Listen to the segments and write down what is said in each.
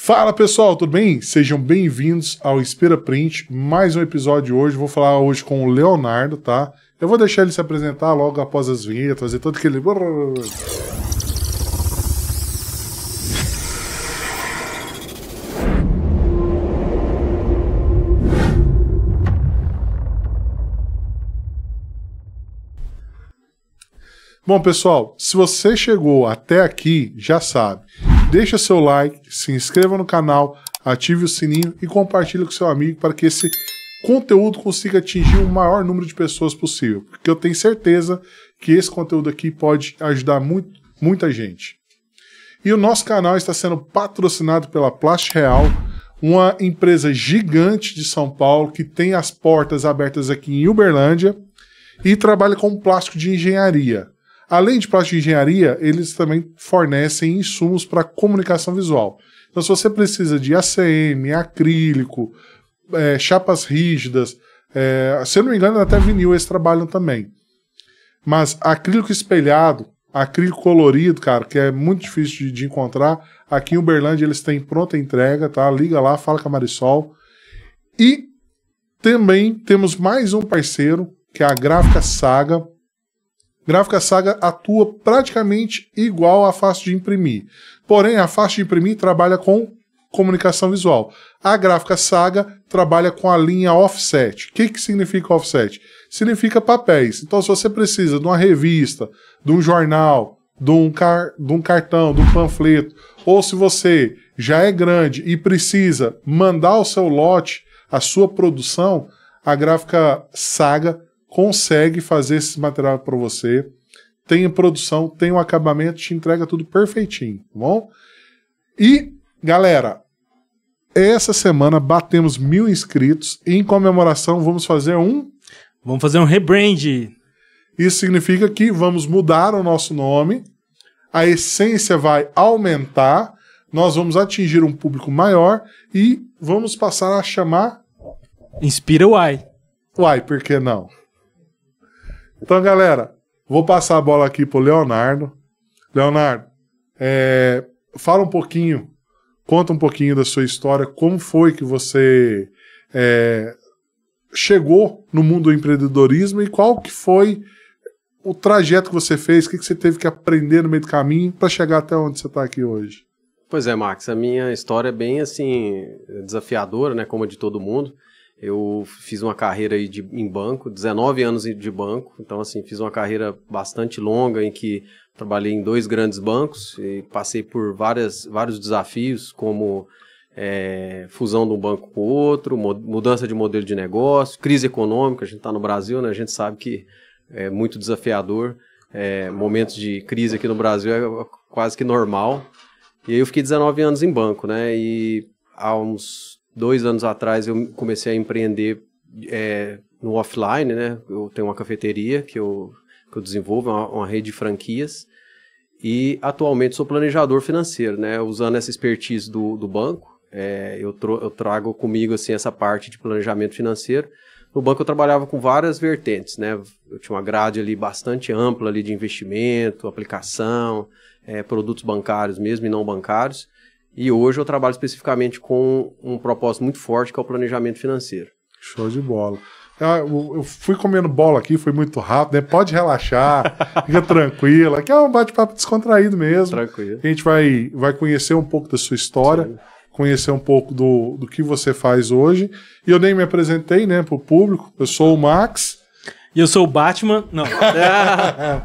Fala pessoal, tudo bem? Sejam bem-vindos ao Inspira Print, mais um episódio hoje. Vou falar hoje com o Leonardo, tá? Eu vou deixar ele se apresentar logo após as vinhetas, fazer todo aquele... Bom, pessoal, se você chegou até aqui, já sabe, deixa seu like, se inscreva no canal, ative o sininho e compartilhe com seu amigo para que esse conteúdo consiga atingir o maior número de pessoas possível, porque eu tenho certeza que esse conteúdo aqui pode ajudar muita gente. E o nosso canal está sendo patrocinado pela Plast Real, uma empresa gigante de São Paulo que tem as portas abertas aqui em Uberlândia e trabalha com plástico de engenharia. Além de plástico de engenharia, eles também fornecem insumos para comunicação visual. Então, se você precisa de ACM, acrílico, chapas rígidas, se eu não me engano, até vinil eles trabalham também. Mas acrílico espelhado, acrílico colorido, cara, que é muito difícil de encontrar, aqui em Uberlândia eles têm pronta entrega, tá? Liga lá, fala com a Marisol. E também temos mais um parceiro, que é a Gráfica Saga. Gráfica Saga atua praticamente igual à Fácil de Imprimir. Porém, a Fácil de Imprimir trabalha com comunicação visual. A Gráfica Saga trabalha com a linha offset. O que significa offset? Significa papéis. Então, se você precisa de uma revista, de um jornal, de um cartão, de um panfleto, ou se você já é grande e precisa mandar o seu lote, a sua produção, a Gráfica Saga consegue fazer esse material para você, tem a produção, tem o acabamento, te entrega tudo perfeitinho, tá bom? E, galera, essa semana batemos 1000 inscritos e em comemoração vamos fazer um rebrand. Isso significa que vamos mudar o nosso nome, a essência vai aumentar, nós vamos atingir um público maior e vamos passar a chamar... Inspira Uai. Uai, por que não? Então, galera, vou passar a bola aqui pro Leonardo. Leonardo, fala um pouquinho, conta um pouquinho da sua história, como foi que você chegou no mundo do empreendedorismo e qual que foi o trajeto que você fez, o que você teve que aprender no meio do caminho para chegar até onde você está aqui hoje. Pois é, Max, a minha história é bem assim, desafiadora, né, como a de todo mundo. Eu fiz uma carreira aí em banco, 19 anos de banco, então assim, fiz uma carreira bastante longa em que trabalhei em 2 grandes bancos e passei por vários desafios, como fusão de um banco com o outro, mudança de modelo de negócio, crise econômica, a gente está no Brasil, né? A gente sabe que é muito desafiador, momentos de crise aqui no Brasil é quase que normal, e aí eu fiquei 19 anos em banco, né? E há uns 2 anos atrás eu comecei a empreender no offline, né? Eu tenho uma cafeteria que eu desenvolvo, uma rede de franquias, e atualmente sou planejador financeiro, né? Usando essa expertise do banco, eu trago comigo assim, essa parte de planejamento financeiro. No banco eu trabalhava com várias vertentes, né? Eu tinha uma grade ali bastante ampla ali de investimento, aplicação, produtos bancários mesmo e não bancários. E hoje eu trabalho especificamente com um propósito muito forte, que é o planejamento financeiro. Show de bola. Eu fui comendo bola aqui, foi muito rápido, né? Pode relaxar, fica tranquilo. Aqui é um bate-papo descontraído mesmo. Tranquilo. A gente vai conhecer um pouco da sua história, sim, conhecer um pouco do que você faz hoje. E eu nem me apresentei, né, pro público. Eu sou o Max. E eu sou o Batman. Não.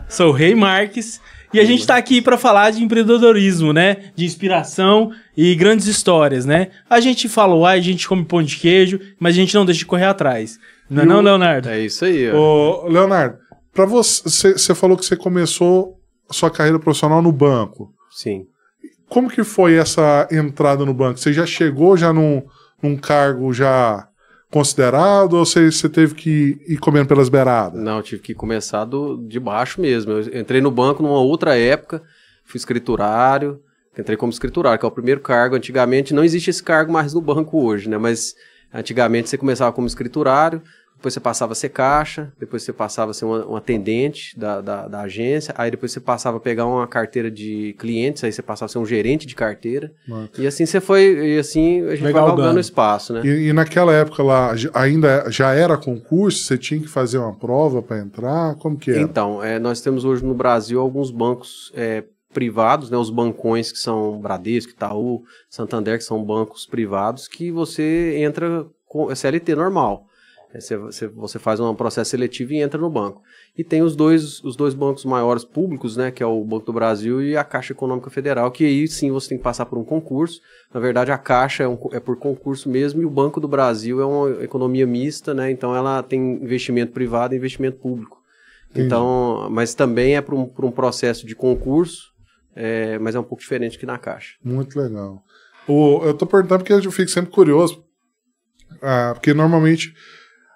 Sou o Rei Marques. E a gente tá aqui para falar de empreendedorismo, né? De inspiração e grandes histórias, né? A gente fala uai, a gente come pão de queijo, mas a gente não deixa de correr atrás. Não é não, Leonardo? É isso aí. Ô, Leonardo, para você falou que você começou a sua carreira profissional no banco. Sim. Como que foi essa entrada no banco? Você já chegou num cargo já considerado ou você teve que ir comendo pelas beiradas? Não, eu tive que começar de baixo mesmo. Eu entrei no banco numa outra época, fui escriturário, entrei como escriturário, que é o primeiro cargo. Antigamente não existe esse cargo mais no banco hoje, né? Mas antigamente você começava como escriturário, depois você passava a ser caixa, depois você passava a ser um atendente da agência, aí depois você passava a pegar uma carteira de clientes, aí você passava a ser um gerente de carteira, e assim você foi, e assim a gente vai galgando o espaço, né? E naquela época lá, ainda já era concurso? Você tinha que fazer uma prova para entrar? Como que era? Então, nós temos hoje no Brasil alguns bancos privados, né, os bancões que são Bradesco, Itaú, Santander, que são bancos privados, que você entra com CLT normal. Você faz um processo seletivo e entra no banco. E tem os dois bancos maiores públicos, né, que é o Banco do Brasil e a Caixa Econômica Federal, que aí sim você tem que passar por um concurso. Na verdade, a Caixa é por concurso mesmo, e o Banco do Brasil é uma economia mista, né, então ela tem investimento privado e investimento público. Entendi. Então, mas também é por um processo de concurso, mas é um pouco diferente que na Caixa. Muito legal. Eu tô perguntando porque eu fico sempre curioso, porque normalmente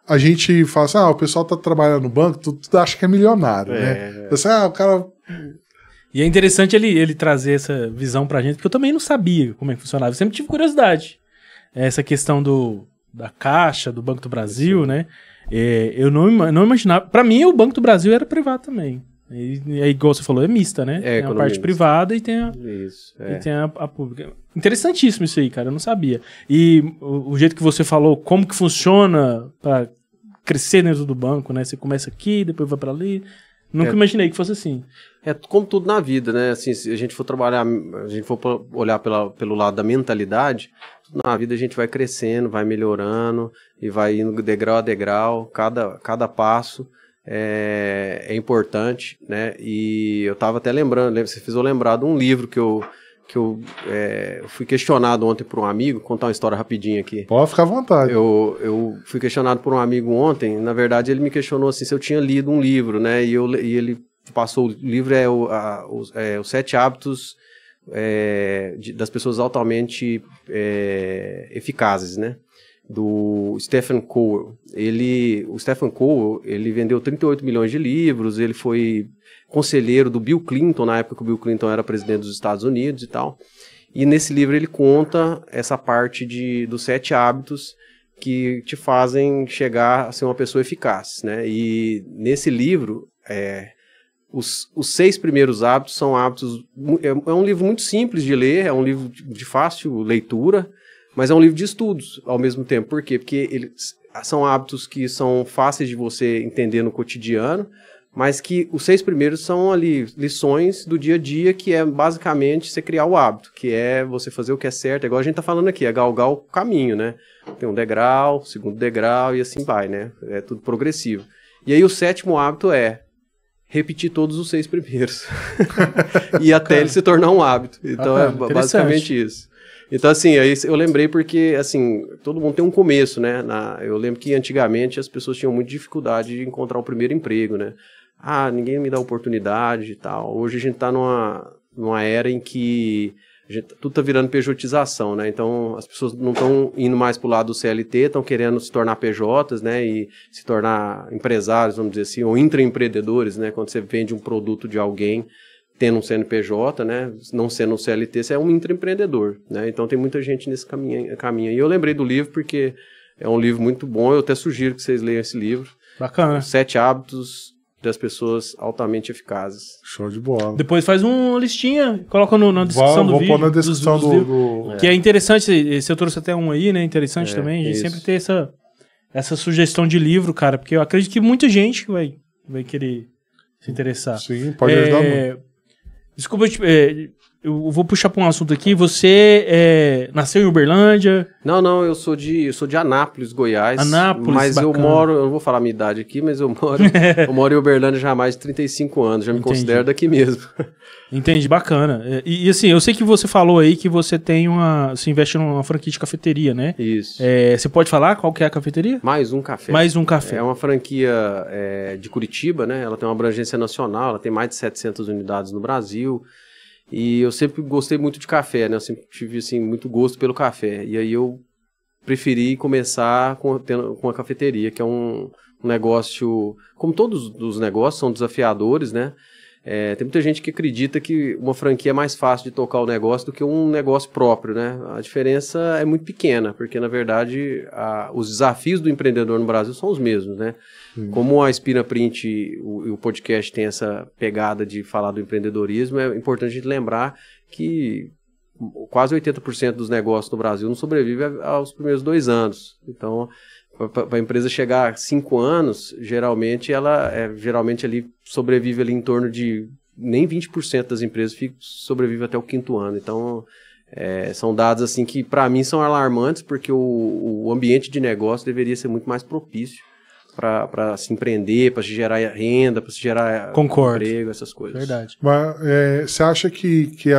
a gente fala assim, o pessoal tá trabalhando no banco, tu acha que é milionário, né? Você, o cara... E é interessante ele trazer essa visão pra gente, porque eu também não sabia como é que funcionava. Eu sempre tive curiosidade. Essa questão da Caixa, do Banco do Brasil, né? Eu não imaginava... Pra mim, o Banco do Brasil era privado também. E igual você falou, é mista, né? Tem a parte privada e tem a pública. Interessantíssimo isso aí, cara, eu não sabia. E o jeito que você falou, como que funciona para crescer dentro do banco, né? Você começa aqui, depois vai para ali. Nunca imaginei que fosse assim. É como tudo na vida, né? Assim, se a gente for trabalhar, a gente for olhar pelo lado da mentalidade, na vida a gente vai crescendo, vai melhorando e vai indo degrau a degrau, cada passo. É importante, né? E eu tava até lembrando, você fez eu lembrar de um livro que eu fui questionado ontem por um amigo, vou contar uma história rapidinho aqui. Pode ficar à vontade. Eu fui questionado por um amigo ontem, na verdade ele me questionou assim, se eu tinha lido um livro, né? E ele passou, o livro Os 7 Hábitos das Pessoas Altamente Eficazes, né? Do Stephen Covey. O Stephen Covey, ele vendeu 38 milhões de livros, ele foi conselheiro do Bill Clinton, na época que o Bill Clinton era presidente dos Estados Unidos e tal. E nesse livro ele conta essa parte dos 7 hábitos que te fazem chegar a ser uma pessoa eficaz, né? E nesse livro, os 6 primeiros hábitos são hábitos... É um livro muito simples de ler, é um livro de fácil leitura, mas é um livro de estudos ao mesmo tempo. Por quê? Porque são hábitos que são fáceis de você entender no cotidiano, mas que os 6 primeiros são ali lições do dia a dia, que é basicamente você criar o hábito, que é você fazer o que é certo, igual a gente tá falando aqui, é galgar o caminho, né? Tem um degrau, segundo degrau e assim vai, né? É tudo progressivo. E aí o 7º hábito é repetir todos os 6 primeiros. E até ele se tornar um hábito. Então é basicamente isso. Então, assim, eu lembrei porque, assim, todo mundo tem um começo, né? Eu lembro que antigamente as pessoas tinham muita dificuldade de encontrar o primeiro emprego, né? Ninguém me dá oportunidade e tal. Hoje a gente tá numa era em que tudo tá virando pejotização, né? Então, as pessoas não estão indo mais pro lado do CLT, estão querendo se tornar PJs, né? E se tornar empresários, vamos dizer assim, ou intraempreendedores, né? Quando você vende um produto de alguém, tendo um CNPJ, né, não sendo um CLT, você é um intraempreendedor, né, então tem muita gente nesse caminho. E eu lembrei do livro porque é um livro muito bom, eu até sugiro que vocês leiam esse livro. Bacana. 7 hábitos das pessoas altamente eficazes. Show de bola. Depois faz uma listinha, coloca na descrição do vídeo. Vou pôr na descrição do... Que é interessante, você trouxe até um aí, né, interessante também, a gente sempre ter essa sugestão de livro, cara, porque eu acredito que muita gente vai querer se interessar. Sim, pode ajudar muito. Desculpa, eu vou puxar para um assunto aqui. Você nasceu em Uberlândia? Não, eu sou de Anápolis, Goiás. Anápolis, mas bacana. eu não vou falar a minha idade aqui, mas eu moro em Uberlândia já há mais de 35 anos, já me considero daqui mesmo. Entendi, bacana. E assim, eu sei que você falou aí que você você investe numa franquia de cafeteria, né? Isso. Você pode falar qual que é a cafeteria? Mais um Café. Mais um Café. É uma franquia de Curitiba, né? Ela tem uma abrangência nacional, ela tem mais de 700 unidades no Brasil. E eu sempre gostei muito de café, né? Eu sempre tive, assim, muito gosto pelo café. E aí eu preferi começar com a cafeteria, que é um negócio... Como todos os negócios, são desafiadores, né? Tem muita gente que acredita que uma franquia é mais fácil de tocar o negócio do que um negócio próprio, né? A diferença é muito pequena, porque, na verdade, os desafios do empreendedor no Brasil são os mesmos, né? Como a Inspira Print e o podcast tem essa pegada de falar do empreendedorismo, é importante a gente lembrar que quase 80% dos negócios no Brasil não sobrevive aos primeiros 2 anos. Então, para a empresa chegar a 5 anos, geralmente ela ali sobrevive ali em torno de nem 20% das empresas sobrevive até o 5º ano. Então, são dados assim que para mim são alarmantes, porque o ambiente de negócio deveria ser muito mais propício para se empreender, para se gerar renda, para se gerar emprego, essas coisas. Verdade. Mas você acha que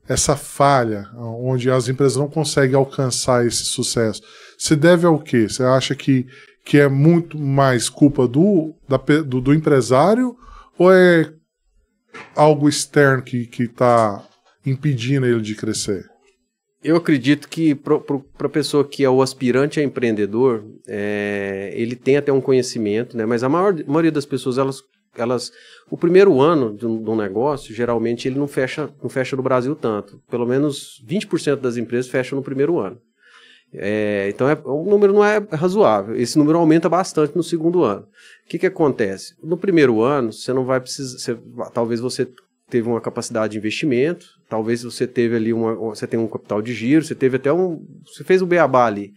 essa falha, onde as empresas não conseguem alcançar esse sucesso, se deve ao quê? Você acha que é muito mais culpa do empresário, ou é algo externo que está impedindo ele de crescer? Eu acredito que para a pessoa que é o aspirante a empreendedor, ele tem até um conhecimento, né? Mas a maioria das pessoas, o primeiro ano de um negócio, geralmente ele não fecha no Brasil tanto. Pelo menos 20% das empresas fecham no primeiro ano. Então o número não é razoável. Esse número aumenta bastante no segundo ano. O que acontece? No primeiro ano, você não vai precisar. Talvez você teve uma capacidade de investimento, talvez você teve ali você tem um capital de giro, você teve até você fez o beabá ali.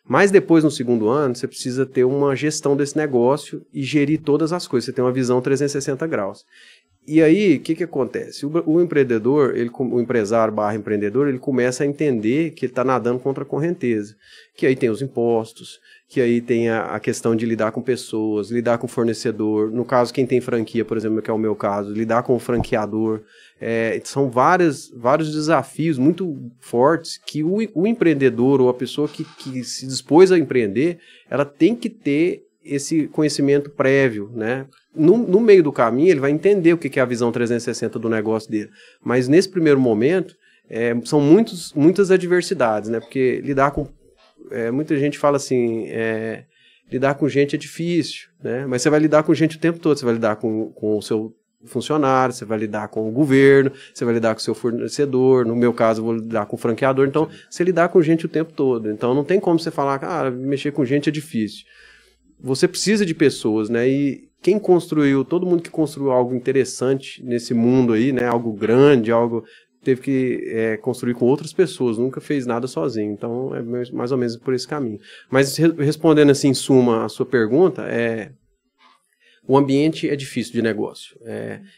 Mas depois, no segundo ano, você precisa ter uma gestão desse negócio e gerir todas as coisas. Você tem uma visão 360 graus. E aí, o que acontece? O empreendedor, o empresário / empreendedor, ele começa a entender que ele está nadando contra a correnteza. Que aí tem os impostos, que aí tem a questão de lidar com pessoas, lidar com fornecedor. No caso, quem tem franquia, por exemplo, que é o meu caso, lidar com o franqueador. São vários desafios muito fortes que o empreendedor ou a pessoa que se dispôs a empreender, ela tem que ter esse conhecimento prévio, né? No meio do caminho, ele vai entender o que é a visão 360 do negócio dele. Mas nesse primeiro momento, são muitas adversidades, né? Porque lidar com... muita gente fala assim, lidar com gente é difícil, né? Mas você vai lidar com gente o tempo todo. Você vai lidar com o seu funcionário, você vai lidar com o governo, você vai lidar com o seu fornecedor. No meu caso, eu vou lidar com o franqueador. Então, você lidar com gente o tempo todo. Então, não tem como você falar, mexer com gente é difícil. Você precisa de pessoas, né? E todo mundo que construiu algo interessante nesse mundo aí, né? Algo grande, teve que construir com outras pessoas, nunca fez nada sozinho. Então, é mais ou menos por esse caminho. Mas, respondendo assim, em suma, a sua pergunta, o ambiente é difícil de negócio.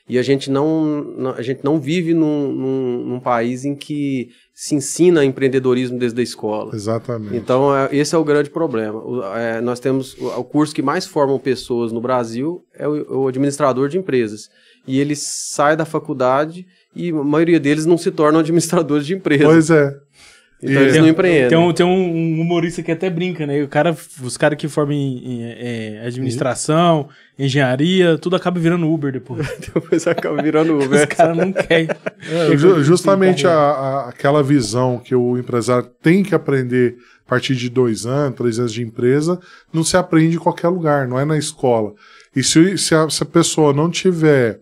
E a gente não vive num país em que se ensina empreendedorismo desde a escola. Exatamente. Então, esse é o grande problema. Nós temos o curso que mais formam pessoas no Brasil é o administrador de empresas. E eles saem da faculdade e a maioria deles não se tornam administradores de empresas. Pois é. Então eles não empreendem. Tem um humorista que até brinca, né? Os caras que formam em administração, engenharia, tudo acaba virando Uber depois. Depois acaba virando Uber. Os caras não querem. Justamente aquela visão que o empresário tem que aprender a partir de 2 anos, 3 anos de empresa, não se aprende em qualquer lugar, não é na escola. E se a pessoa não tiver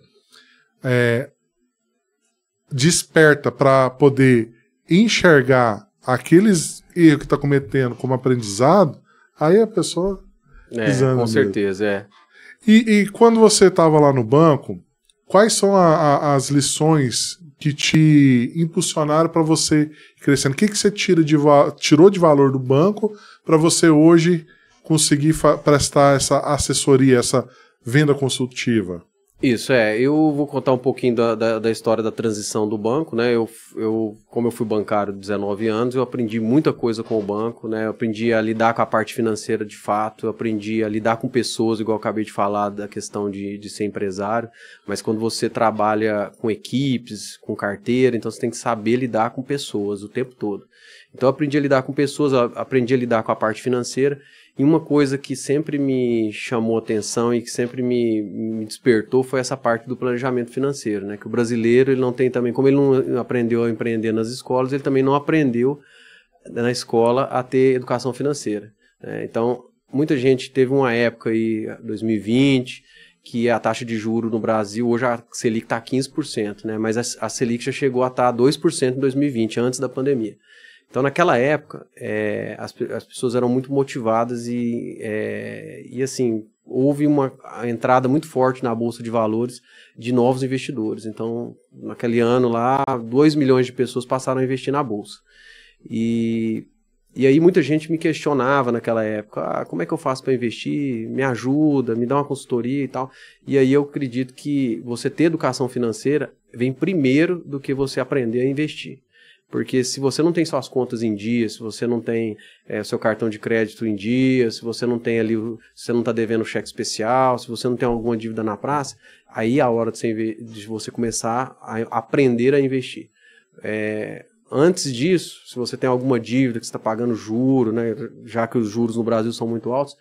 desperta para poder enxergar aqueles erros que está cometendo como aprendizado, aí a pessoa desanda. Com certeza, E quando você estava lá no banco, quais são as lições que te impulsionaram para você ir crescendo? O que você tirou de valor do banco para você hoje conseguir prestar essa assessoria, essa venda consultiva? Isso, eu vou contar um pouquinho da história da transição do banco, né? Como eu fui bancário de 19 anos, eu aprendi muita coisa com o banco, né? Eu aprendi a lidar com a parte financeira de fato, eu aprendi a lidar com pessoas, igual eu acabei de falar da questão de ser empresário, mas quando você trabalha com equipes, com carteira, então você tem que saber lidar com pessoas o tempo todo. Então eu aprendi a lidar com pessoas, aprendi a lidar com a parte financeira. E uma coisa que sempre me chamou atenção e que sempre me despertou foi essa parte do planejamento financeiro, né? Que o brasileiro, ele não tem também, como ele não aprendeu a empreender nas escolas, ele também não aprendeu na escola a ter educação financeira, né? Então, muita gente teve uma época aí, 2020, que a taxa de juros no Brasil, hoje a Selic está 15%, né? Mas a Selic já chegou a estar 2% em 2020, antes da pandemia. Então, naquela época, as pessoas eram muito motivadas e assim, houve uma entrada muito forte na Bolsa de Valores de novos investidores. Então, naquele ano lá, 2 milhões de pessoas passaram a investir na Bolsa. E aí muita gente me questionava naquela época, como é que eu faço para investir? Me ajuda, me dá uma consultoria e tal. E aí eu acredito que você ter educação financeira vem primeiro do que você aprender a investir. Porque se você não tem suas contas em dia, se você não tem seu cartão de crédito em dia, se você não tem ali, se você não está devendo cheque especial, se você não tem alguma dívida na praça, aí é a hora de você começar a aprender a investir. Antes disso, se você tem alguma dívida que você está pagando juro, né, já que os juros no Brasil são muito altos,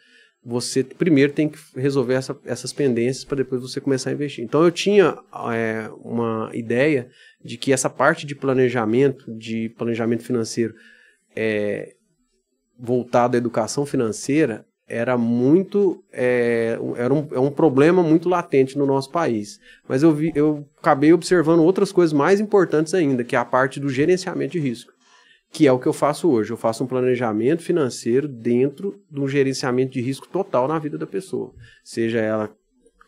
você primeiro tem que resolver essas pendências para depois você começar a investir. Então eu tinha uma ideia de que essa parte de planejamento financeiro voltado à educação financeira era um problema muito latente no nosso país. Mas eu acabei observando outras coisas mais importantes ainda, que é a parte do gerenciamento de risco, que é o que eu faço hoje. Eu faço um planejamento financeiro dentro de um gerenciamento de risco total na vida da pessoa, seja ela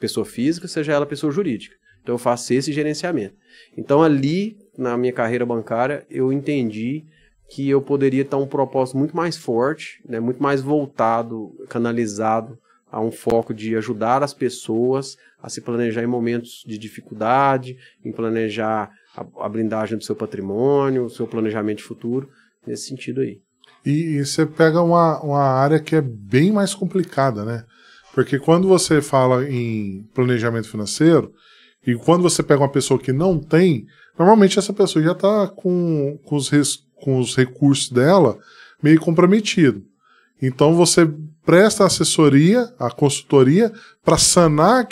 pessoa física, seja ela pessoa jurídica. Então eu faço esse gerenciamento. Então ali, na minha carreira bancária, eu entendi que eu poderia ter um propósito muito mais forte, né, muito mais voltado, canalizado a um foco de ajudar as pessoas a se planejar em momentos de dificuldade, em planejar a blindagem do seu patrimônio, o seu planejamento de futuro, nesse sentido aí. E você pega uma área que é bem mais complicada, né? Porque quando você fala em planejamento financeiro, e quando você pega uma pessoa que não tem, normalmente essa pessoa já está com os recursos dela meio comprometido. Então você presta assessoria, a consultoria, para sanar,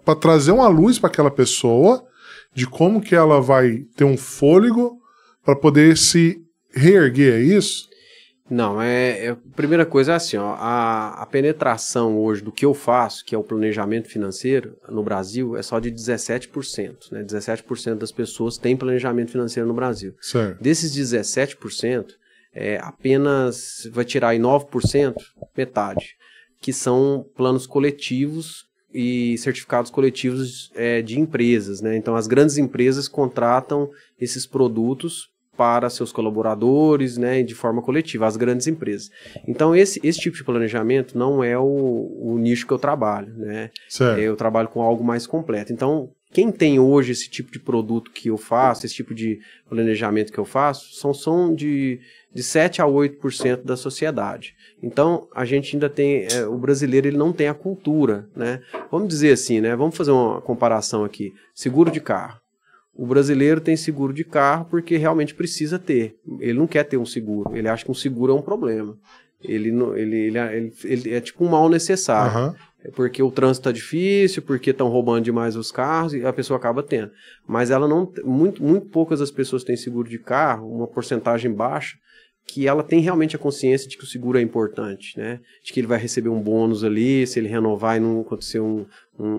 para trazer uma luz para aquela pessoa de como que ela vai ter um fôlego para poder se reerguer, é isso? Não, a primeira coisa é assim, ó, a penetração hoje do que eu faço, que é o planejamento financeiro, no Brasil, é só de 17%. Né? 17% das pessoas têm planejamento financeiro no Brasil. Certo. Desses 17%, apenas vai tirar aí 9%, metade, que são planos coletivos e certificados coletivos de empresas. Né? Então, as grandes empresas contratam esses produtos para seus colaboradores, né, de forma coletiva, as grandes empresas. Então, esse tipo de planejamento não é o nicho que eu trabalho, né? Eu trabalho com algo mais completo. Então, quem tem hoje esse tipo de produto que eu faço, esse tipo de planejamento que eu faço, são de 7 a 8% da sociedade. Então, a gente ainda tem, o brasileiro ele não tem a cultura, né? Vamos dizer assim, né? Vamos fazer uma comparação aqui. Seguro de carro. O brasileiro tem seguro de carro porque realmente precisa ter. Ele não quer ter um seguro. Ele acha que um seguro é um problema. Ele é tipo um mal necessário. Uhum. É porque o trânsito está difícil, porque estão roubando demais os carros e a pessoa acaba tendo. Mas ela não, muito poucas das pessoas têm seguro de carro, uma porcentagem baixa, que ela tem realmente a consciência de que o seguro é importante, né? De que ele vai receber um bônus ali, se ele renovar e não acontecer um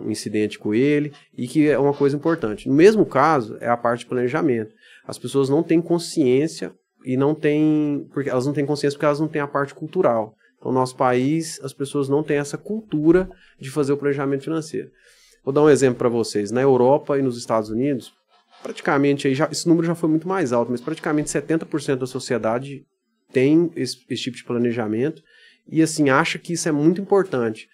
incidente com ele, e que é uma coisa importante. No mesmo caso, é a parte de planejamento. As pessoas não têm consciência e elas não têm consciência porque elas não têm a parte cultural. Então, no nosso país, as pessoas não têm essa cultura de fazer o planejamento financeiro. Vou dar um exemplo para vocês. Na Europa e nos Estados Unidos, praticamente, esse número já foi muito mais alto, mas praticamente 70% da sociedade tem esse tipo de planejamento e assim acha que isso é muito importante.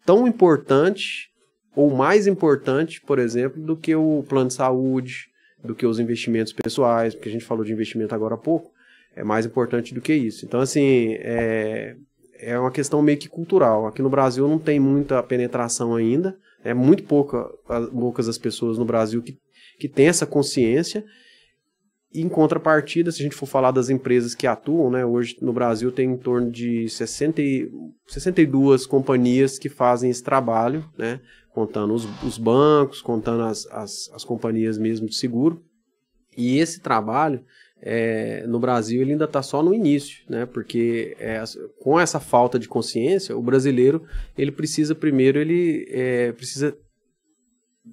Tão importante ou mais importante, por exemplo, do que o plano de saúde, do que os investimentos pessoais, porque a gente falou de investimento agora há pouco, é mais importante do que isso. Então, assim, é uma questão meio que cultural. Aqui no Brasil não tem muita penetração ainda, é muito poucas as pessoas no Brasil que têm essa consciência. E em contrapartida, se a gente for falar das empresas que atuam, né, hoje no Brasil tem em torno de 62 companhias que fazem esse trabalho, né, contando os bancos, contando as companhias mesmo de seguro. E esse trabalho no Brasil ele ainda está só no início, né? Porque com essa falta de consciência, o brasileiro ele precisa primeiro, precisa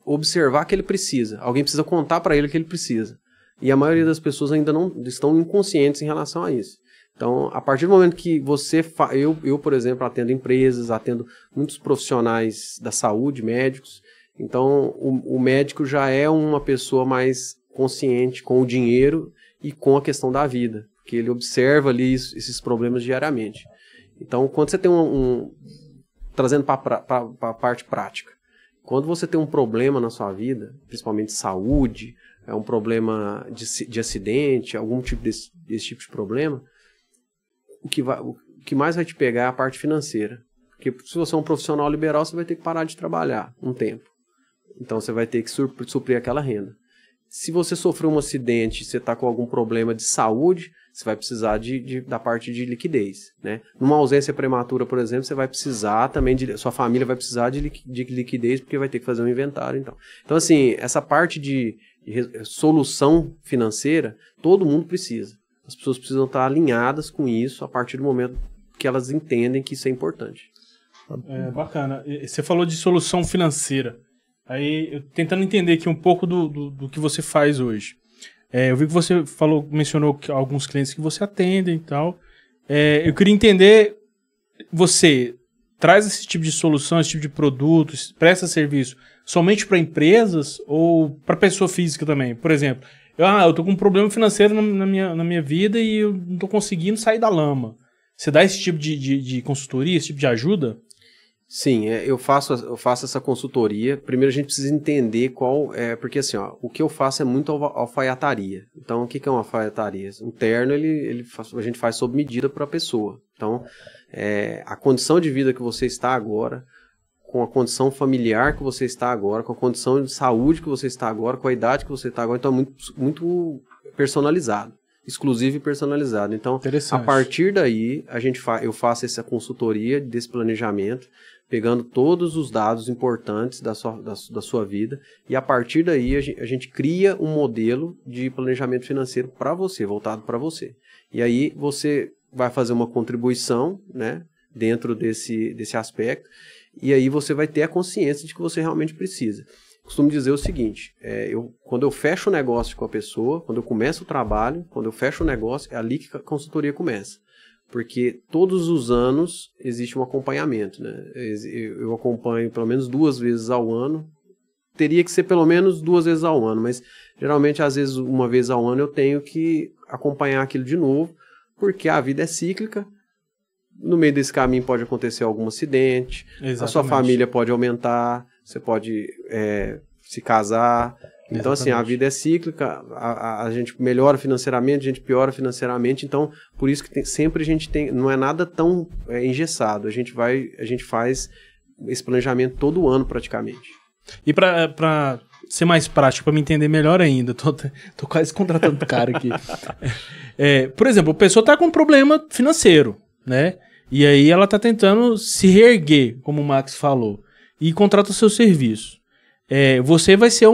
observar que ele precisa. Alguém precisa contar para ele que ele precisa. E a maioria das pessoas ainda não estão inconscientes em relação a isso. Então, a partir do momento que você... Eu, por exemplo, atendo empresas, atendo muitos profissionais da saúde, médicos. Então, o médico já é uma pessoa mais consciente com o dinheiro e com a questão da vida. Porque ele observa ali esses problemas diariamente. Então, quando você tem trazendo para a parte prática, quando você tem um problema na sua vida, principalmente saúde, um problema de acidente, algum tipo desse tipo de problema, o que mais vai te pegar é a parte financeira. Porque se você é um profissional liberal, você vai ter que parar de trabalhar um tempo. Então você vai ter que suprir aquela renda. Se você sofreu um acidente, você está com algum problema de saúde, você vai precisar da parte de liquidez, né? Numa ausência prematura, por exemplo, você vai precisar também, sua família vai precisar de liquidez, porque vai ter que fazer um inventário. Então assim, essa parte de solução financeira, todo mundo precisa. As pessoas precisam estar alinhadas com isso a partir do momento que elas entendem que isso é importante. Bacana. Você falou de solução financeira. Aí, eu tentando entender aqui um pouco do que você faz hoje. Eu vi que você mencionou alguns clientes que você atende e tal. Eu queria entender, você traz esse tipo de solução, esse tipo de produto, presta serviço somente para empresas ou para pessoa física também? Por exemplo, eu tô com um problema financeiro na minha vida e eu não tô conseguindo sair da lama. Você dá esse tipo de consultoria, esse tipo de ajuda? Sim, eu faço essa consultoria. Primeiro a gente precisa entender porque assim, o que eu faço é muito alfaiataria. Então, o que é uma alfaiataria? Um terno, a gente faz sob medida para a pessoa. Então, a condição de vida que você está agora, com a condição familiar que você está agora, com a condição de saúde que você está agora, com a idade que você está agora, então é muito, muito personalizado. Exclusivo e personalizado. Então, a partir daí, eu faço essa consultoria desse planejamento, pegando todos os dados importantes da sua vida, e a partir daí a gente cria um modelo de planejamento financeiro para você, voltado para você. E aí você vai fazer uma contribuição, né, dentro desse aspecto, e aí você vai ter a consciência de que você realmente precisa. Costumo dizer o seguinte, quando eu fecho o negócio com a pessoa, quando eu começo o trabalho, quando eu fecho o negócio, é ali que a consultoria começa. Porque todos os anos existe um acompanhamento, né? Eu acompanho pelo menos 2 vezes ao ano. Teria que ser pelo menos 2 vezes ao ano, mas geralmente, às vezes, 1 vez ao ano eu tenho que acompanhar aquilo de novo, porque a vida é cíclica. No meio desse caminho pode acontecer algum acidente, a sua família pode aumentar, você pode se casar. Então, assim, a vida é cíclica, a gente melhora financeiramente, a gente piora financeiramente. Então, por isso que sempre a gente não é nada tão engessado. A gente faz esse planejamento todo ano, praticamente. E para ser mais prático, para me entender melhor ainda, tô quase contratando o cara aqui. Por exemplo, a pessoa tá com um problema financeiro, né? E aí ela tá tentando se reerguer, como o Max falou, e contrata o seu serviço. Você vai ser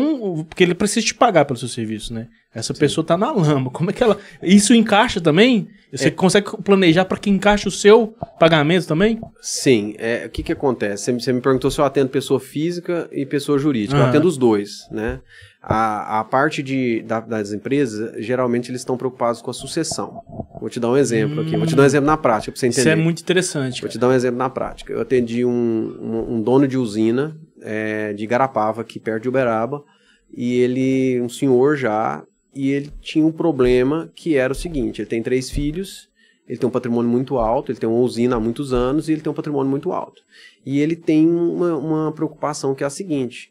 porque ele precisa te pagar pelo seu serviço, né? Essa pessoa tá na lama. Como é que ela... Isso encaixa também? Você consegue planejar para que encaixe o seu pagamento também? Sim. O que acontece? Você me perguntou se eu atendo pessoa física e pessoa jurídica. Eu atendo os dois, né? A parte das empresas, geralmente eles estão preocupados com a sucessão. Vou te dar um exemplo aqui. Vou te dar um exemplo na prática para você entender. Isso é muito interessante. Vou te dar um exemplo na prática. Eu atendi um dono de usina de Igarapava, aqui perto de Uberaba, e um senhor já, e ele tinha um problema que era o seguinte: ele tem 3 filhos, ele tem um patrimônio muito alto, ele tem uma usina há muitos anos e ele tem um patrimônio muito alto. E ele tem uma preocupação que é a seguinte: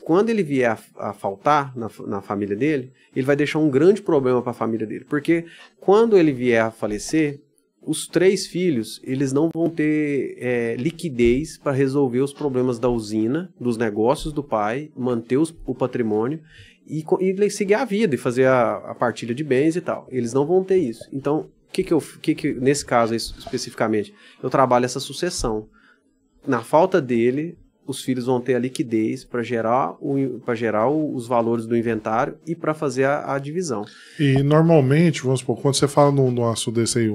quando ele vier a faltar na família dele, ele vai deixar um grande problema para a família dele, porque quando ele vier a falecer, os 3 filhos, eles não vão ter liquidez para resolver os problemas da usina, dos negócios do pai, manter o patrimônio e seguir a vida e fazer a partilha de bens e tal. Eles não vão ter isso. Então, nesse caso especificamente, eu trabalho essa sucessão. Na falta dele, os filhos vão ter a liquidez para gerar os valores do inventário e para fazer a divisão. E normalmente, vamos supor, quando você fala num assunto desse aí,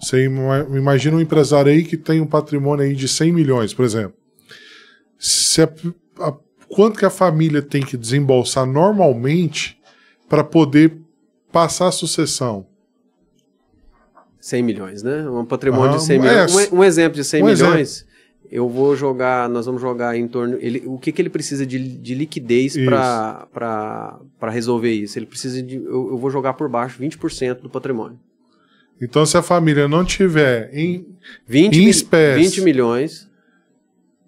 você imagina um empresário aí que tem um patrimônio aí de 100 milhões, por exemplo. Quanto que a família tem que desembolsar normalmente para poder passar a sucessão? 100 milhões, né? Um patrimônio de 100 milhões. Um exemplo de 100 milhões, nós vamos jogar em torno... o que ele precisa de liquidez para resolver isso? Ele precisa eu vou jogar por baixo 20% do patrimônio. Então, se a família não tiver em 20 espécie... 20 milhões...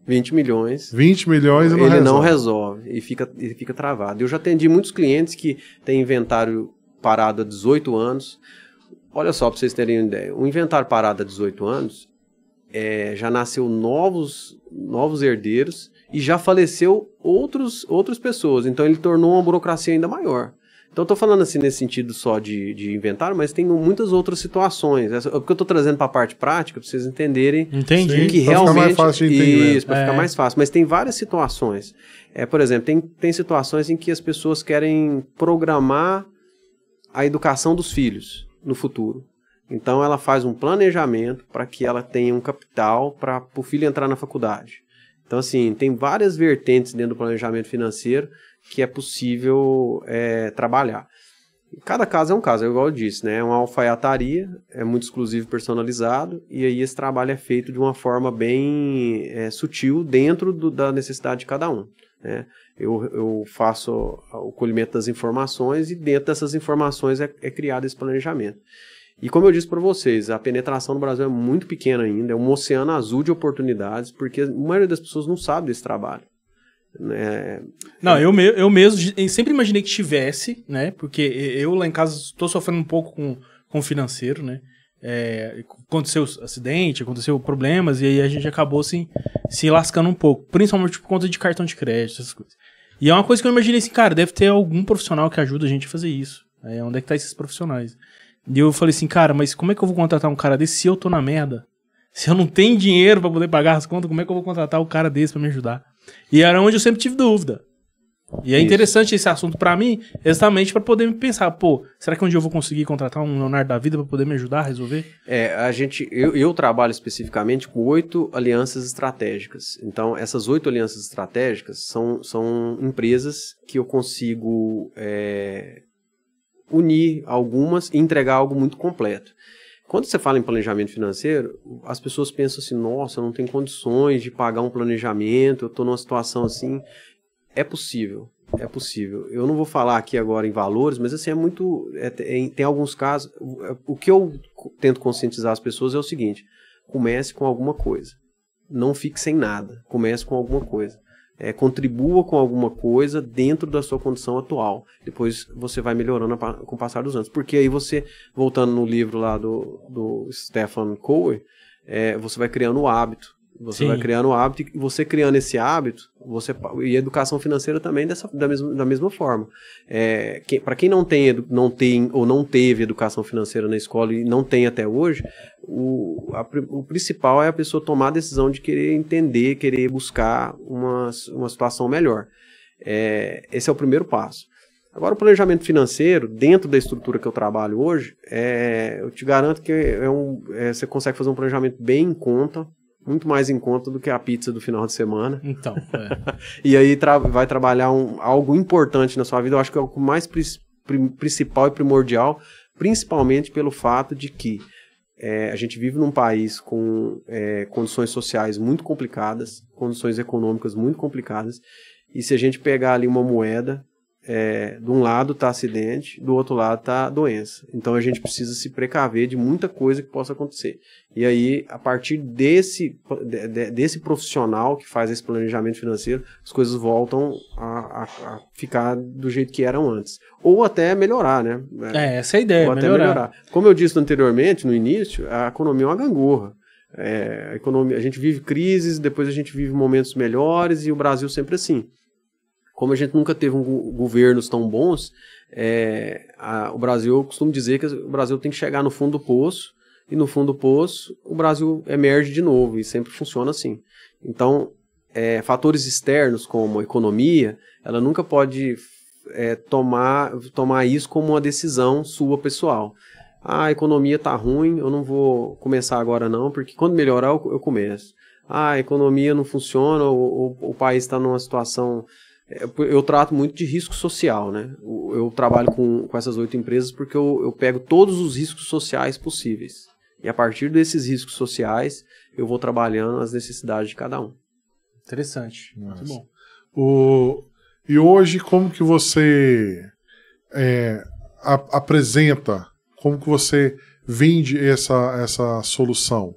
20 milhões ele não resolve e fica travado. Eu já atendi muitos clientes que têm inventário parado há 18 anos. Olha só, para vocês terem uma ideia, um inventário parado há 18 anos, já nasceu novos herdeiros e já faleceu outras pessoas. Então ele tornou uma burocracia ainda maior. Então eu estou falando assim nesse sentido só de inventário, mas tem muitas outras situações. Porque eu estou trazendo para a parte prática, para vocês entenderem que realmente... Para ficar mais fácil de entender. Isso, para ficar mais fácil. Mas tem várias situações. Por exemplo, tem situações em que as pessoas querem programar a educação dos filhos no futuro. Então ela faz um planejamento para que ela tenha um capital para o filho entrar na faculdade. Então assim, tem várias vertentes dentro do planejamento financeiro que é possível trabalhar. Cada caso é um caso, igual eu disse, né? É uma alfaiataria, é muito exclusivo e personalizado, e aí esse trabalho é feito de uma forma bem sutil dentro da necessidade de cada um, né? Eu faço o colhimento das informações e dentro dessas informações é criado esse planejamento. E como eu disse para vocês, a penetração no Brasil é muito pequena ainda, é um oceano azul de oportunidades, porque a maioria das pessoas não sabe desse trabalho. Não, eu mesmo sempre imaginei que tivesse, né? Porque eu lá em casa estou sofrendo um pouco com o financeiro, né? Aconteceu acidente, aconteceu problemas, e aí a gente acabou se lascando um pouco, principalmente por conta de cartão de crédito, essas coisas. E é uma coisa que eu imaginei assim, cara, deve ter algum profissional que ajuda a gente a fazer isso. Onde é que tá esses profissionais? E eu falei assim, cara, mas como é que eu vou contratar um cara desse se eu tô na merda? Se eu não tenho dinheiro pra poder pagar as contas, como é que eu vou contratar um cara desse pra me ajudar? E era onde eu sempre tive dúvida. E é interessante esse assunto pra mim, exatamente pra poder pensar, pô, será que um dia eu vou conseguir contratar um Leonardo da vida pra poder me ajudar a resolver? Eu trabalho especificamente com 8 alianças estratégicas. Então, essas 8 alianças estratégicas são empresas que eu consigo unir algumas e entregar algo muito completo. Quando você fala em planejamento financeiro, as pessoas pensam assim, nossa, eu não tenho condições de pagar um planejamento, eu estou numa situação assim. É possível. Eu não vou falar aqui agora em valores, mas assim, tem alguns casos. O que eu tento conscientizar as pessoas é o seguinte: comece com alguma coisa. Não fique sem nada. Comece com alguma coisa. Contribua com alguma coisa dentro da sua condição atual. Depois você vai melhorando com o passar dos anos. Porque aí você, voltando no livro lá do Stephen Covey, você vai criando o hábito. Você vai criando o hábito, e você criando esse hábito, e a educação financeira também da mesma forma. Para quem não tem ou não teve educação financeira na escola e não tem até hoje, o principal é a pessoa tomar a decisão de querer entender, querer buscar uma situação melhor. Esse é o primeiro passo. Agora, o planejamento financeiro, dentro da estrutura que eu trabalho hoje, eu te garanto que você consegue fazer um planejamento bem em conta, muito mais em conta do que a pizza do final de semana. Então, E aí vai trabalhar algo importante na sua vida. Eu acho que é o mais principal e primordial, principalmente pelo fato de que a gente vive num país com condições sociais muito complicadas, condições econômicas muito complicadas, e se a gente pegar ali uma moeda, de um lado está acidente, do outro lado está doença. Então a gente precisa se precaver de muita coisa que possa acontecer. E aí, a partir desse profissional que faz esse planejamento financeiro, as coisas voltam a ficar do jeito que eram antes. Ou até melhorar, né? Essa é a ideia, ou até melhorar. Como eu disse anteriormente, no início, a economia é uma gangorra. A gente vive crises, depois a gente vive momentos melhores, e o Brasil sempre assim. Como a gente nunca teve governos tão bons, o Brasil, eu costumo dizer que o Brasil tem que chegar no fundo do poço, e no fundo do poço o Brasil emerge de novo, e sempre funciona assim. Então, fatores externos como a economia, ela nunca pode tomar isso como uma decisão sua pessoal. A economia está ruim, eu não vou começar agora não, porque quando melhorar eu começo. A economia não funciona, o país está numa situação... Eu trato muito de risco social, né? Eu trabalho com essas 8 empresas porque eu pego todos os riscos sociais possíveis. E a partir desses riscos sociais, eu vou trabalhando as necessidades de cada um. Interessante. Muito bom. E hoje, como que você apresenta, como que você vende essa solução?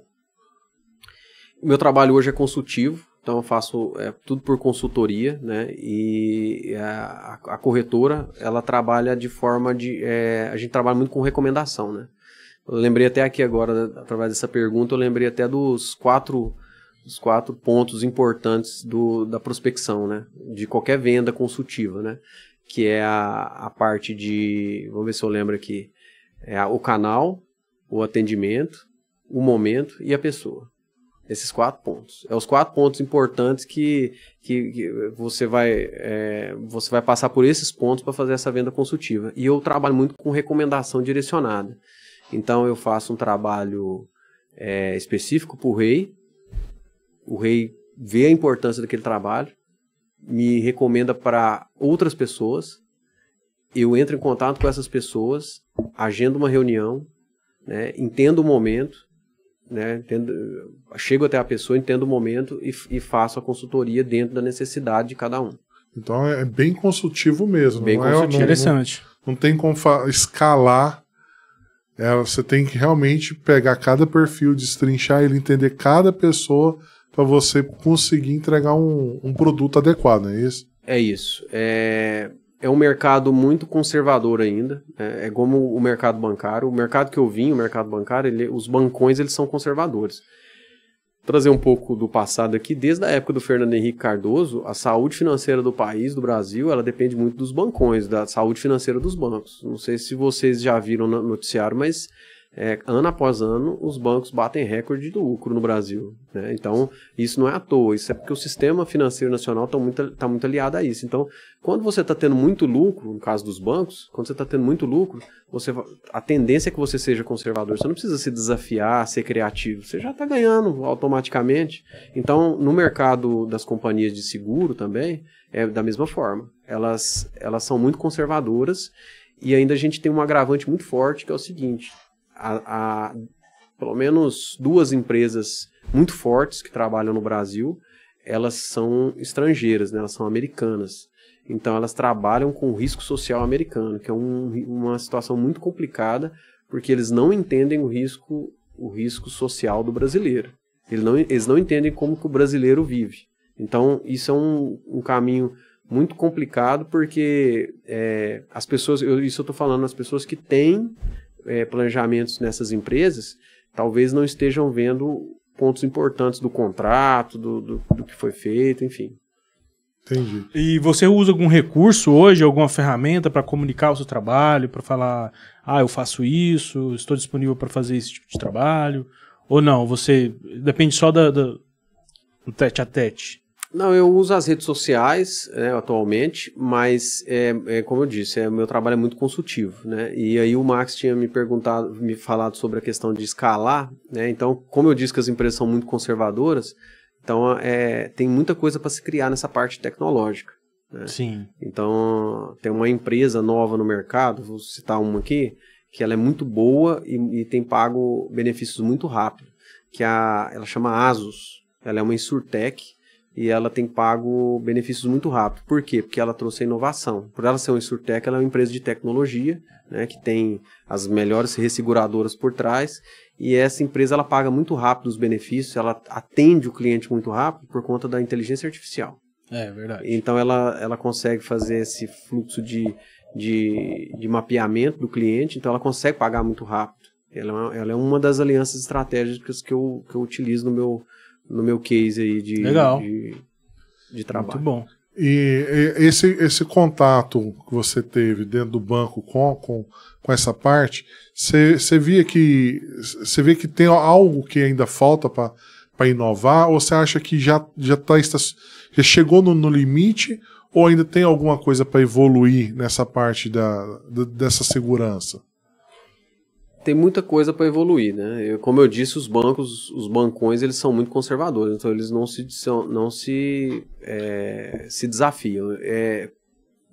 Meu trabalho hoje é consultivo, então eu faço tudo por consultoria, né? E a corretora, ela trabalha de forma de... a gente trabalha muito com recomendação, né? Eu lembrei até aqui agora, através dessa pergunta, eu lembrei até dos quatro pontos importantes da prospecção, né? De qualquer venda consultiva, né? Que é a parte de... Vamos ver se eu lembro aqui. O canal, o atendimento, o momento e a pessoa. Esses 4 pontos. Os 4 pontos importantes que você vai passar por esses pontos para fazer essa venda consultiva. E eu trabalho muito com recomendação direcionada. Então eu faço um trabalho específico para o rei. O rei vê a importância daquele trabalho, me recomenda para outras pessoas. Eu entro em contato com essas pessoas, agendo uma reunião, né, entendo o momento, né, chego até a pessoa, entendo o momento e faço a consultoria dentro da necessidade de cada um. Então é bem consultivo mesmo. Bem consultivo. Interessante. Não tem como escalar. Você tem que realmente pegar cada perfil, destrinchar ele, entender cada pessoa para você conseguir entregar um produto adequado, não é isso? É isso. É um mercado muito conservador ainda. É como o mercado bancário. O mercado que eu vim, o mercado bancário, os bancões, eles são conservadores. Vou trazer um pouco do passado aqui. Desde a época do Fernando Henrique Cardoso, a saúde financeira do país, do Brasil, ela depende muito dos bancões, da saúde financeira dos bancos. Não sei se vocês já viram no noticiário, mas ano após ano, os bancos batem recorde do lucro no Brasil, né? Então, isso não é à toa, isso é porque o sistema financeiro nacional está muito aliado a isso. Então, quando você está tendo muito lucro, no caso dos bancos, quando você está tendo muito lucro, a tendência é que você seja conservador. Você não precisa se desafiar, ser criativo, você já está ganhando automaticamente. Então, no mercado das companhias de seguro também, é da mesma forma. Elas são muito conservadoras e ainda a gente tem um agravante muito forte, que é o seguinte... pelo menos 2 empresas muito fortes que trabalham no Brasil, elas são estrangeiras, né? Elas são americanas. Então elas trabalham com o risco social americano, que é uma situação muito complicada, porque eles não entendem o risco social do brasileiro. Eles não entendem como que o brasileiro vive. Então isso é um caminho muito complicado, porque as pessoas, isso eu estou falando, as pessoas que têm planejamentos nessas empresas, talvez não estejam vendo pontos importantes do contrato, do que foi feito, enfim. Entendi. E você usa algum recurso hoje, alguma ferramenta para comunicar o seu trabalho, para falar, eu faço isso, estou disponível para fazer esse tipo de trabalho? Ou não, você depende só do tete a tete? Não, eu uso as redes sociais, né, atualmente, mas, como eu disse, o meu trabalho é muito consultivo, né? E aí o Max tinha me falado sobre a questão de escalar, né? Então, como eu disse que as empresas são muito conservadoras, então tem muita coisa para se criar nessa parte tecnológica, né? Sim. Então, tem uma empresa nova no mercado, vou citar uma aqui, que ela é muito boa e tem pago benefícios muito rápido, que ela chama Asus, ela é uma Insurtech, e ela tem pago benefícios muito rápido. Por quê? Porque ela trouxe a inovação. Por ela ser uma Insurtech, ela é uma empresa de tecnologia, né, que tem as melhores resseguradoras por trás, e essa empresa ela paga muito rápido os benefícios, ela atende o cliente muito rápido por conta da inteligência artificial. É verdade. Então ela consegue fazer esse fluxo de mapeamento do cliente, então ela consegue pagar muito rápido. Ela é uma das alianças estratégicas que eu utilizo no meu case aí de trabalho. Muito bom. E esse contato que você teve dentro do banco com essa parte, você vê que tem algo que ainda falta para para inovar? Ou você acha que já chegou no limite? Ou ainda tem alguma coisa para evoluir nessa parte dessa segurança? Tem muita coisa para evoluir, né? Como eu disse, os bancões, eles são muito conservadores, então eles não se desafiam.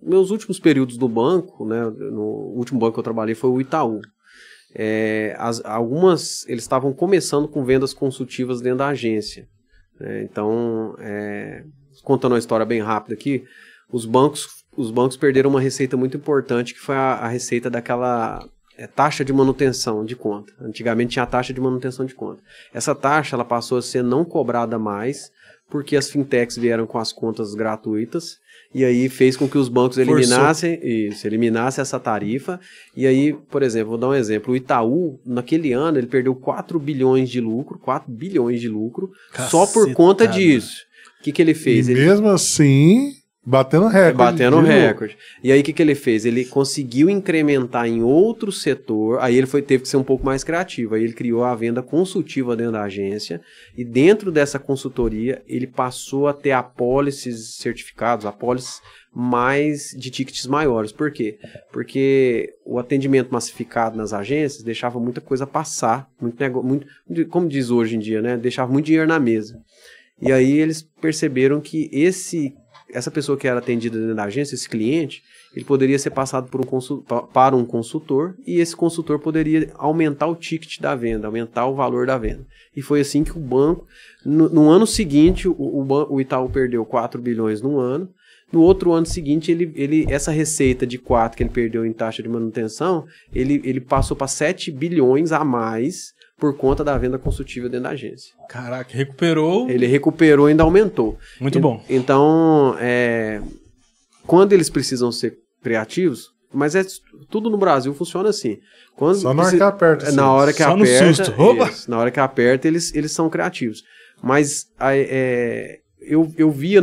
Meus últimos períodos no banco, né? No último banco que eu trabalhei foi o Itaú. Algumas, eles estavam começando com vendas consultivas dentro da agência, né? Então, contando uma história bem rápida aqui, os bancos perderam uma receita muito importante, que foi a receita daquela taxa de manutenção de conta. Antigamente tinha a taxa de manutenção de conta. Essa taxa ela passou a ser não cobrada mais, porque as fintechs vieram com as contas gratuitas, e aí fez com que os bancos eliminassem essa tarifa. E aí, por exemplo, vou dar um exemplo, o Itaú, naquele ano, ele perdeu 4 bilhões de lucro, só por conta disso. O que ele fez? Mesmo assim, batendo recorde. E aí o que ele fez? Ele conseguiu incrementar em outro setor, aí ele teve que ser um pouco mais criativo, aí ele criou a venda consultiva dentro da agência, e dentro dessa consultoria ele passou a ter apólices certificados, apólices mais de tickets maiores. Por quê? Porque o atendimento massificado nas agências deixava muita coisa passar, muito, como diz hoje em dia, né? Deixava muito dinheiro na mesa. E aí eles perceberam que essa pessoa que era atendida dentro da agência, esse cliente, ele poderia ser passado para um consultor, e esse consultor poderia aumentar o ticket da venda, aumentar o valor da venda. E foi assim que o banco, no ano seguinte, o Itaú perdeu 4 bilhões no ano. No outro ano seguinte, essa receita de 4 que ele perdeu em taxa de manutenção, ele passou para 7 bilhões a mais por conta da venda consultiva dentro da agência. Caraca, recuperou. Ele recuperou e ainda aumentou. Muito bom. Então, quando eles precisam ser criativos, mas tudo no Brasil funciona assim. Só na hora que aperta. Assim. Na hora que só aperta, no susto. Na hora que aperta, eles são criativos. Mas eu via,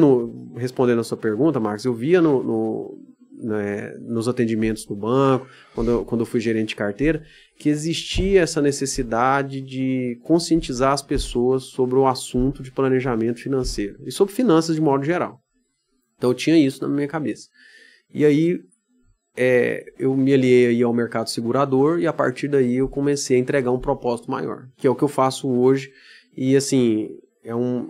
respondendo a sua pergunta, Marcos, eu via nos atendimentos do banco, quando eu fui gerente de carteira, que existia essa necessidade de conscientizar as pessoas sobre o assunto de planejamento financeiro e sobre finanças de modo geral. Então eu tinha isso na minha cabeça. E aí eu me aliei aí ao mercado segurador, e a partir daí eu comecei a entregar um propósito maior, que é o que eu faço hoje. E assim,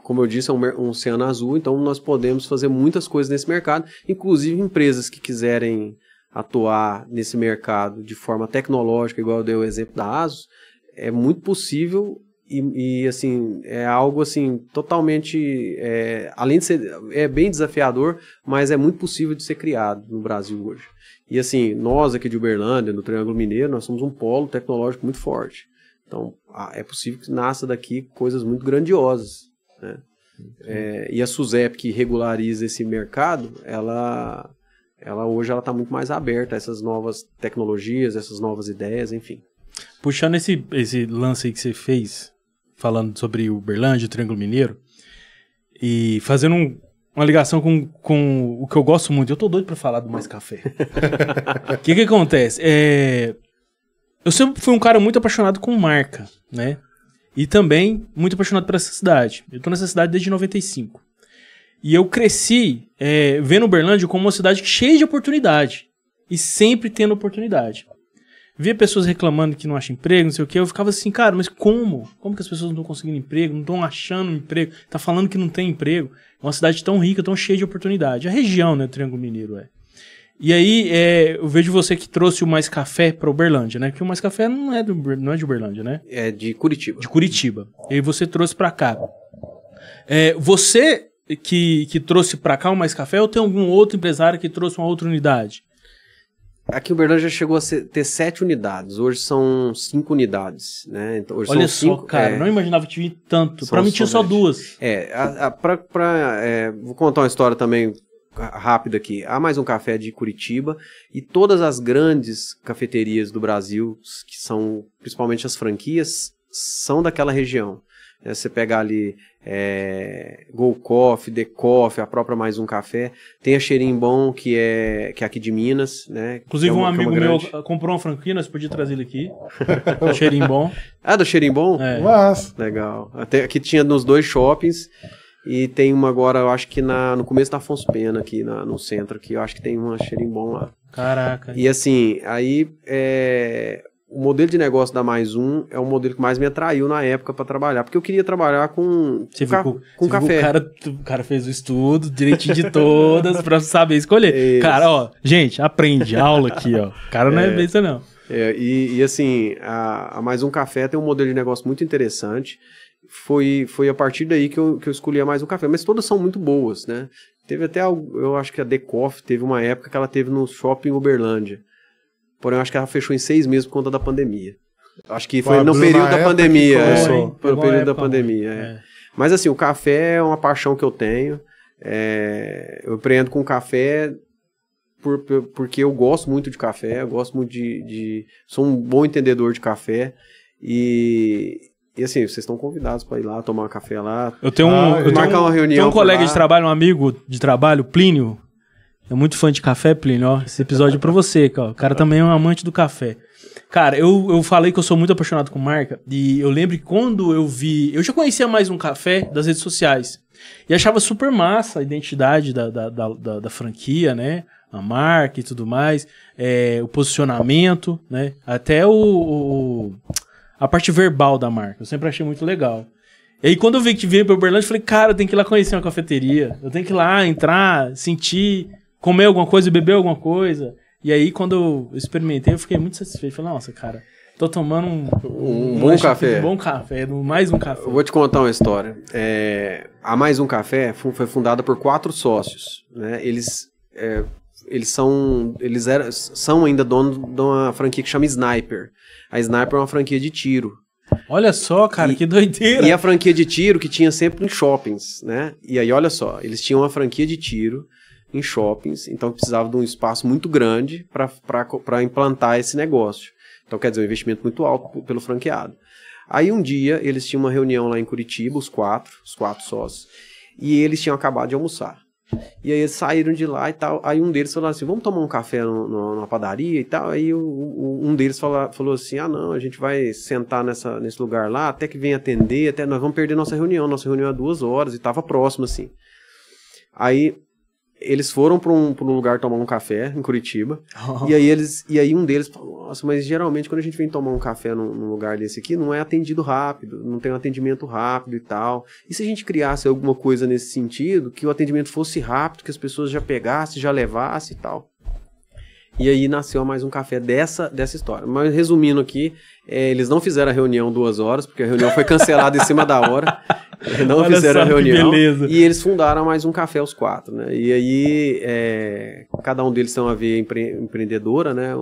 como eu disse, é um oceano azul, então nós podemos fazer muitas coisas nesse mercado, inclusive empresas que quiserem atuar nesse mercado de forma tecnológica, igual eu dei o exemplo da ASUS, é muito possível e assim, é algo assim, totalmente, além de ser bem desafiador, mas é muito possível de ser criado no Brasil hoje. E assim, nós aqui de Uberlândia, no Triângulo Mineiro, nós somos um polo tecnológico muito forte. Então, é possível que nasça daqui coisas muito grandiosas, né? E a SUSEP, que regulariza esse mercado, ela hoje está muito mais aberta a essas novas tecnologias, essas novas ideias, enfim. Puxando esse lance aí que você fez, falando sobre Uberlândia, o Triângulo Mineiro, e fazendo uma ligação com o que eu gosto muito, eu tô doido para falar do Mais Café. O que acontece? Eu sempre fui um cara muito apaixonado com marca, né? E também muito apaixonado por essa cidade. Eu tô nessa cidade desde 95. E eu cresci vendo Uberlândia como uma cidade cheia de oportunidade. E sempre tendo oportunidade. Via pessoas reclamando que não acham emprego, não sei o quê. Eu ficava assim, cara, mas como? Como que as pessoas não estão conseguindo emprego? Não estão achando emprego? Tá falando que não tem emprego? É uma cidade tão rica, tão cheia de oportunidade. A região, né? O Triângulo Mineiro E aí, eu vejo você que trouxe o Mais Café para Uberlândia, né? Porque o Mais Café não é de Uberlândia, né? É de Curitiba. De Curitiba. E aí você trouxe para cá. Você que trouxe para cá o Mais Café, ou tem algum outro empresário que trouxe uma outra unidade? Aqui em Uberlândia já chegou a ter 7 unidades. Hoje são 5 unidades, né? Então, hoje olha são 5, só, cara, não imaginava que tinha tanto. Para mim tinha só 2. Vou contar uma história também rápida aqui. Há Mais um Café de Curitiba, e todas as grandes cafeterias do Brasil, que são principalmente as franquias, são daquela região. Você pegar ali Go Coffee, The Coffee, a própria Mais Um Café. Tem a Cheirinho Bom, que é aqui de Minas, né? Inclusive um amigo meu comprou uma franquia, nós podíamos trazer ele aqui. Cheirinho Bom. Ah, do Cheirinho Bom? É. Mas... Legal. Até aqui tinha nos 2 shoppings. E tem uma agora, eu acho que no começo da Afonso Pena, aqui no centro, aqui, eu acho que tem uma Cheirinho Bom lá. Caraca. E assim, aí o modelo de negócio da Mais Um é o modelo que mais me atraiu na época para trabalhar, porque eu queria trabalhar com café. O cara fez o estudo direitinho de todas para saber escolher. Isso. Cara, ó, gente, aprende, aula aqui, ó. O cara não é besta, não. E assim, a Mais Um Café tem um modelo de negócio muito interessante. Foi a partir daí que eu escolhi a Mais Um Café, mas todas são muito boas, né? Teve até, eu acho que a The Coffee teve uma época que ela teve no shopping Uberlândia, porém eu acho que ela fechou em 6 meses por conta da pandemia. Acho que foi no período da pandemia. Foi no período da pandemia, Mas assim, o café é uma paixão que eu tenho, eu empreendo com café porque eu gosto muito de café, eu gosto muito sou um bom entendedor de café e assim, vocês estão convidados para ir lá tomar um café lá. Eu tenho marcar uma reunião. Tem um colega de trabalho, um amigo de trabalho, Plínio. É muito fã de café, Plínio. Ó, esse episódio é pra você, cara. O cara também é um amante do café. Cara, eu falei que eu sou muito apaixonado com marca. E eu lembro que quando eu vi... Eu já conhecia Mais Um Café das redes sociais. E achava super massa a identidade da franquia, né? A marca e tudo mais. O posicionamento, né? Até a parte verbal da marca. Eu sempre achei muito legal. E aí, quando eu vi que veio para Uberlândia, eu falei, cara, eu tenho que ir lá conhecer uma cafeteria. Eu tenho que ir lá, entrar, sentir, comer alguma coisa, beber alguma coisa. E aí, quando eu experimentei, eu fiquei muito satisfeito. Falei, nossa, cara, tô tomando um bom café. Um bom café, mais um café. Eu vou te contar uma história. A Mais Um Café foi fundada por 4 sócios, né? Eles são ainda donos de uma franquia que chama Sniper. A Sniper é uma franquia de tiro. Olha só, cara, que doideira. E a franquia de tiro que tinha sempre em shoppings, né? E aí, olha só, eles tinham uma franquia de tiro em shoppings, então precisava de um espaço muito grande para implantar esse negócio. Então, quer dizer, um investimento muito alto pelo franqueado. Aí, um dia, eles tinham uma reunião lá em Curitiba, os quatro sócios, e eles tinham acabado de almoçar. E aí eles saíram de lá e tal. Aí um deles falou assim, vamos tomar um café numa padaria e tal. Aí um deles falou assim, não, a gente vai sentar nesse lugar lá, até que venha atender, até nós vamos perder nossa reunião é 2 horas e tava próximo assim. Aí eles foram para um lugar tomar um café em Curitiba. E aí um deles falou, nossa, mas geralmente quando a gente vem tomar um café num lugar desse aqui, não é atendido rápido, não tem um atendimento rápido e tal. E se a gente criasse alguma coisa nesse sentido, que o atendimento fosse rápido, que as pessoas já pegassem, já levassem e tal. E aí nasceu Mais Um Café dessa história. Mas resumindo aqui, eles não fizeram a reunião 2 horas, porque a reunião foi cancelada em cima da hora. Não Olha fizeram a reunião. Beleza. E eles fundaram Mais Um Café, os 4, né? E aí, cada um deles tem uma veia empreendedora, né?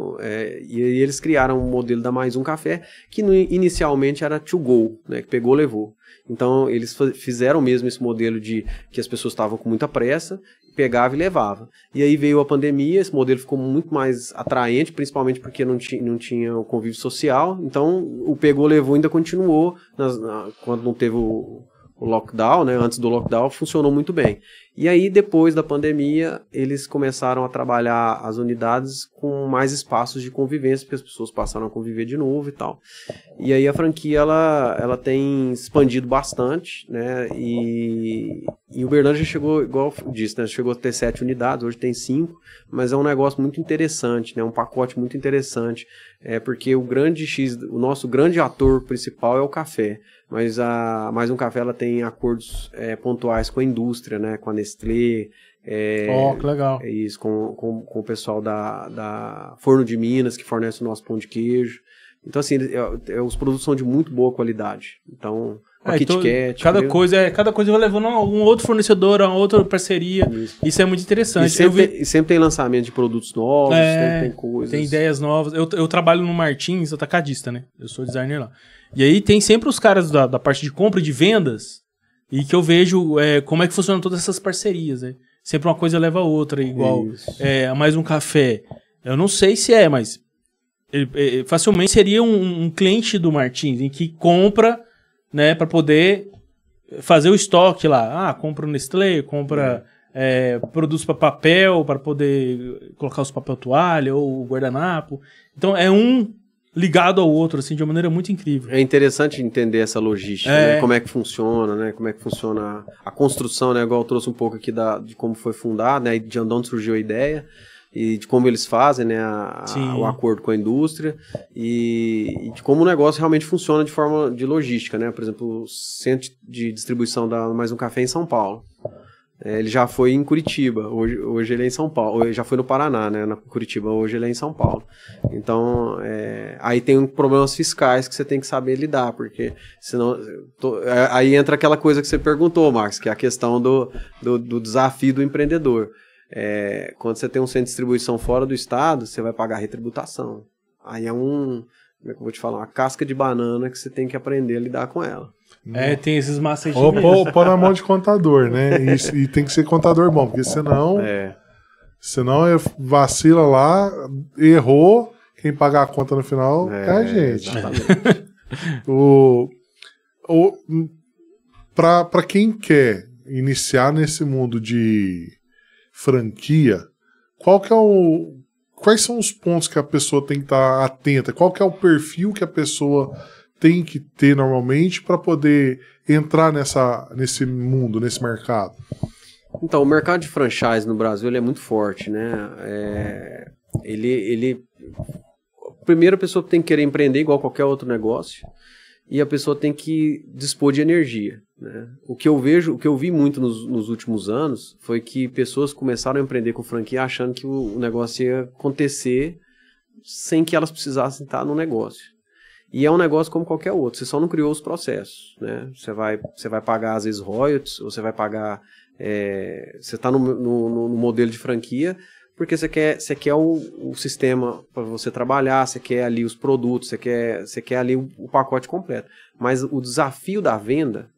E aí eles criaram um modelo da Mais Um Café, que inicialmente era to go, né? Que pegou, levou. Então, eles fizeram mesmo esse modelo de que as pessoas estavam com muita pressa, pegava e levava. E aí veio a pandemia, esse modelo ficou muito mais atraente, principalmente porque não tinha o convívio social. Então, o pegou, levou ainda continuou, quando não teve o lockdown, né? Antes do lockdown, funcionou muito bem. E aí, depois da pandemia, eles começaram a trabalhar as unidades com mais espaços de convivência, porque as pessoas passaram a conviver de novo e tal. E aí a franquia, ela tem expandido bastante, né? E Uberlândia chegou, igual eu disse, né? Chegou a ter 7 unidades, hoje tem 5, mas é um negócio muito interessante, né? Um pacote muito interessante, porque o nosso grande ator principal é o café. Mas a Mais Um Café ela tem acordos pontuais com a indústria, né? Com a Nestlé. Que legal. Isso, com o pessoal da Forno de Minas, que fornece o nosso pão de queijo. Então, assim, os produtos são de muito boa qualidade. Então, a Kit Kat. Cada coisa vai levando a um outro fornecedor, a outra parceria. Isso é muito interessante. E sempre tem lançamento de produtos novos, tem coisas. Tem ideias novas. Eu trabalho no Martins, atacadista, né? Eu sou designer lá. E aí tem sempre os caras da parte de compra e de vendas, e que eu vejo como é que funcionam todas essas parcerias, né? Sempre uma coisa leva a outra, igual a Mais Um Café. Eu não sei se mas facilmente seria um cliente do Martins, em que compra né, para poder fazer o estoque lá. Compra o Nestlé, compra produtos para papel, para poder colocar os papel toalha ou o guardanapo. Então é um ligado ao outro, assim, de uma maneira muito incrível. É interessante entender essa logística, né? Como é que funciona, né? Como é que funciona a construção, né? Igual eu trouxe um pouco aqui de como foi fundado, né? De onde surgiu a ideia e de como eles fazem, né? O acordo com a indústria e de como o negócio realmente funciona de forma de logística, né? Por exemplo, o centro de distribuição da Mais Um Café em São Paulo. Ele já foi em Curitiba, hoje ele é em São Paulo, ele já foi no Paraná, né, na Curitiba, hoje ele é em São Paulo. Então, aí tem problemas fiscais que você tem que saber lidar, porque senão, aí entra aquela coisa que você perguntou, Marcos, que é a questão do desafio do empreendedor. Quando você tem um centro de distribuição fora do estado, você vai pagar retributação. Aí como é que eu vou te falar, uma casca de banana que você tem que aprender a lidar com ela. Tem esses macetes. Ou pôr na mão de contador, né? E tem que ser contador bom, porque senão vacila lá, errou, quem pagar a conta no final é a gente. Para quem quer iniciar nesse mundo de franquia, quais são os pontos que a pessoa tem que estar atenta? Qual que é o perfil que a pessoa tem que ter normalmente para poder entrar nesse mundo, nesse mercado? Então, o mercado de franchise no Brasil ele é muito forte, né? Primeiro a pessoa tem que querer empreender igual qualquer outro negócio e a pessoa tem que dispor de energia, né? O que eu vi muito nos últimos anos foi que pessoas começaram a empreender com franquia achando que o negócio ia acontecer sem que elas precisassem estar no negócio. E é um negócio como qualquer outro, você só não criou os processos, né? Você vai pagar, às vezes, royalties, ou você vai pagar... você está no modelo de franquia porque você quer o sistema para você trabalhar, você quer ali os produtos, você quer ali o pacote completo. Mas o desafio da venda,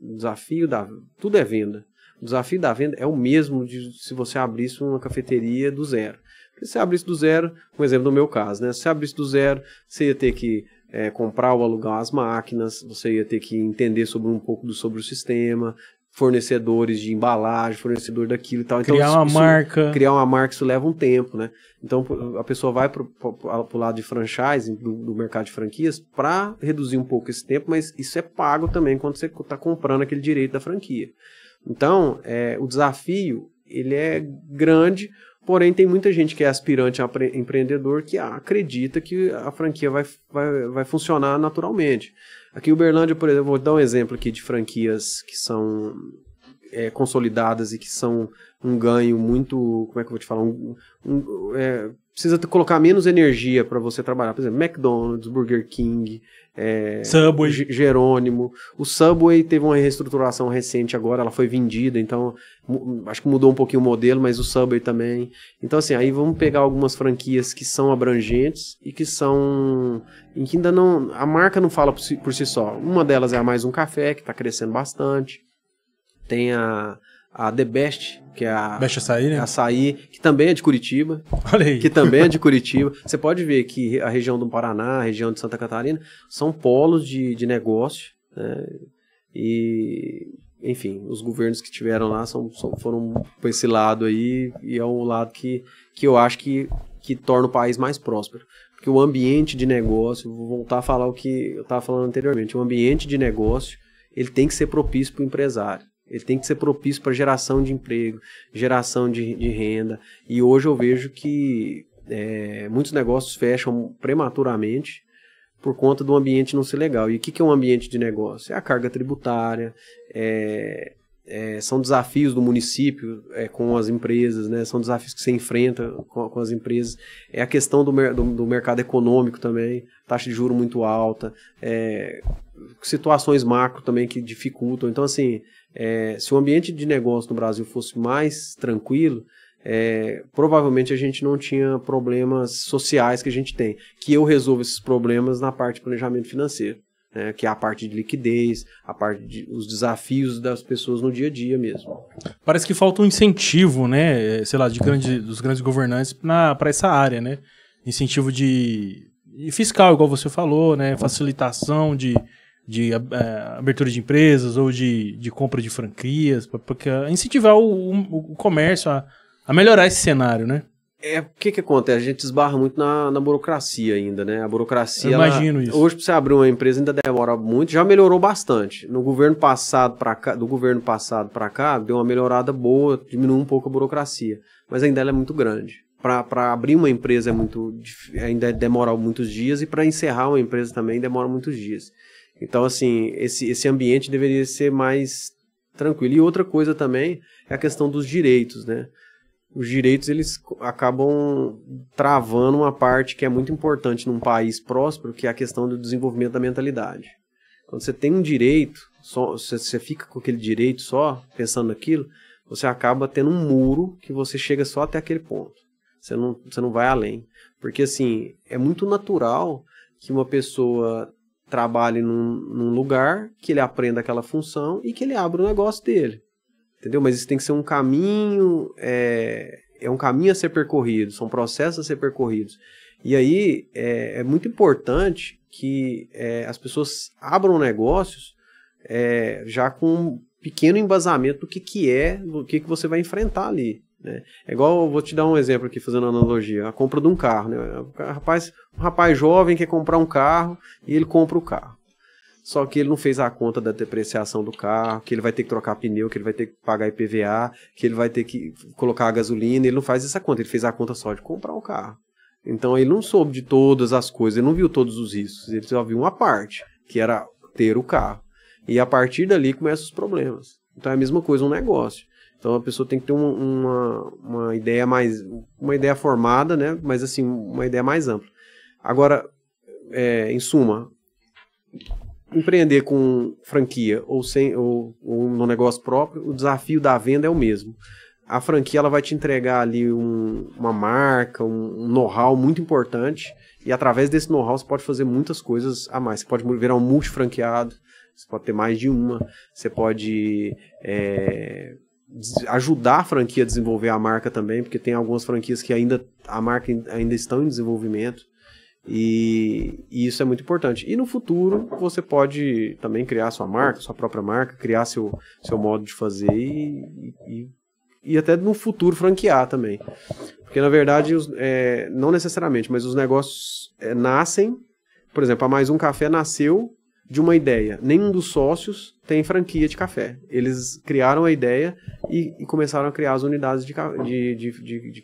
tudo é venda. O desafio da venda é o mesmo de se você abrisse uma cafeteria do zero. Se você abrisse do zero, um exemplo do meu caso, né? Se você abrisse do zero, você ia ter que comprar ou alugar as máquinas, você ia ter que entender um pouco sobre o sistema, fornecedores de embalagem, fornecedor daquilo e tal. Então, criar uma marca, isso leva um tempo, né? Então a pessoa vai pro lado de franchise, do mercado de franquias, para reduzir um pouco esse tempo, mas isso é pago também quando você está comprando aquele direito da franquia. Então, o desafio, ele é grande, porém tem muita gente que é aspirante a empreendedor que acredita que a franquia vai funcionar naturalmente. Aqui em Uberlândia, por exemplo, vou dar um exemplo aqui de franquias que são consolidadas e que são um ganho muito, como é que eu vou te falar, precisa colocar menos energia para você trabalhar. Por exemplo, McDonald's, Burger King, Subway. Jerônimo. O Subway teve uma reestruturação recente agora, ela foi vendida, então acho que mudou um pouquinho o modelo, mas o Subway também. Então assim, aí vamos pegar algumas franquias que são abrangentes e que são... em que ainda não... a marca não fala por si só. Uma delas é a Mais Um Café, que está crescendo bastante. Tem a The Best, que é a Best Açaí, né? Açaí, que também é de Curitiba. Olha aí. Que também é de Curitiba. Você pode ver que a região do Paraná, a região de Santa Catarina, são polos de negócio, né? E, enfim, os governos que tiveram lá foram por esse lado aí, e é um lado que eu acho que torna o país mais próspero. Porque o ambiente de negócio, vou voltar a falar o que eu estava falando anteriormente, o ambiente de negócio, ele tem que ser propício para o empresário. Ele tem que ser propício para geração de emprego, geração de renda. E hoje eu vejo que muitos negócios fecham prematuramente por conta do ambiente não ser legal. E o que é um ambiente de negócio? É a carga tributária, são desafios do município com as empresas, né? São desafios que você enfrenta com as empresas. É a questão do mercado econômico também, taxa de juros muito alta, situações macro também que dificultam. Então, assim, se o ambiente de negócio no Brasil fosse mais tranquilo, provavelmente a gente não tinha problemas sociais que a gente tem. Que eu resolvo esses problemas na parte de planejamento financeiro, né? Que é a parte de liquidez, a parte os desafios das pessoas no dia a dia mesmo. Parece que falta um incentivo, né? Sei lá, dos grandes governantes para essa área, né? Incentivo de fiscal, igual você falou, né? Facilitação abertura de empresas ou de compra de franquias, para incentivar o comércio a melhorar esse cenário, né? O que acontece? A gente esbarra muito na burocracia ainda, né? A burocracia, eu imagino isso. Hoje, para você abrir uma empresa ainda demora muito, já melhorou bastante. Do governo passado para cá, deu uma melhorada boa, diminuiu um pouco a burocracia, mas ainda ela é muito grande. Para abrir uma empresa ainda demora muitos dias, e para encerrar uma empresa também demora muitos dias. Então, assim, esse ambiente deveria ser mais tranquilo. E outra coisa também é a questão dos direitos, né? Os direitos, eles acabam travando uma parte que é muito importante num país próspero, que é a questão do desenvolvimento da mentalidade. Quando você tem um direito, você fica com aquele direito só, pensando naquilo, você acaba tendo um muro que você chega só até aquele ponto. Você não vai além. Porque, assim, é muito natural que uma pessoa trabalhe num lugar, que ele aprenda aquela função e que ele abra o negócio dele. Entendeu? Mas isso tem que ser um caminho, um caminho a ser percorrido, são processos a ser percorridos. E aí é muito importante que as pessoas abram negócios já com um pequeno embasamento do que você vai enfrentar ali. Né? É igual, eu vou te dar um exemplo aqui, fazendo uma analogia, a compra de um carro. Né? Um rapaz jovem quer comprar um carro e ele compra o carro. Só que ele não fez a conta da depreciação do carro, que ele vai ter que trocar pneu, que ele vai ter que pagar IPVA, que ele vai ter que colocar a gasolina. Ele não faz essa conta, ele fez a conta só de comprar o carro. Então ele não soube de todas as coisas, ele não viu todos os riscos, ele só viu uma parte, que era ter o carro. E a partir dali começam os problemas. Então é a mesma coisa um negócio. Então a pessoa tem que ter uma ideia formada, né? Mas assim, uma ideia mais ampla. Agora, em suma, empreender com franquia ou no negócio próprio, o desafio da venda é o mesmo. A franquia, ela vai te entregar ali uma marca, um know-how muito importante, e através desse know-how você pode fazer muitas coisas a mais. Você pode virar um multifranqueado, você pode ter mais de uma, você pode ajudar a franquia a desenvolver a marca também, porque tem algumas franquias que a marca ainda estão em desenvolvimento. E isso é muito importante. E no futuro você pode também criar sua marca, sua própria marca, criar seu modo de fazer e até no futuro franquear também. Porque na verdade, não necessariamente, mas os negócios nascem, por exemplo, a Mais Um Café nasceu de uma ideia. Nenhum dos sócios tem franquia de café. Eles criaram a ideia e começaram a criar as unidades de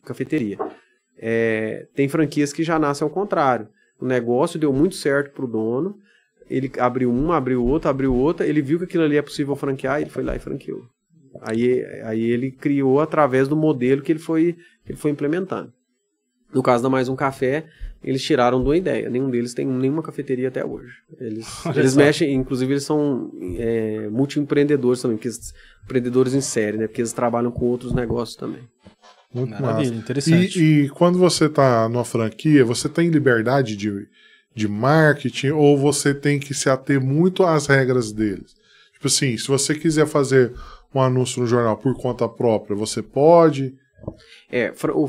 cafeteria. Tem franquias que já nascem ao contrário. O negócio deu muito certo para o dono, ele abriu uma, abriu outra, ele viu que aquilo ali é possível franquear, ele foi lá e franqueou. Aí ele criou através do modelo que ele foi implementando. No caso da Mais Um Café, eles tiraram de uma ideia. Nenhum deles tem nenhuma cafeteria até hoje. Eles mexem, inclusive eles são multi-empreendedores também, empreendedores em série, né? Porque eles trabalham com outros negócios também. Muito maravilha, massa. Interessante. E quando você está numa franquia, você tem liberdade de marketing ou você tem que se ater muito às regras deles? Tipo assim, se você quiser fazer um anúncio no jornal por conta própria, você pode?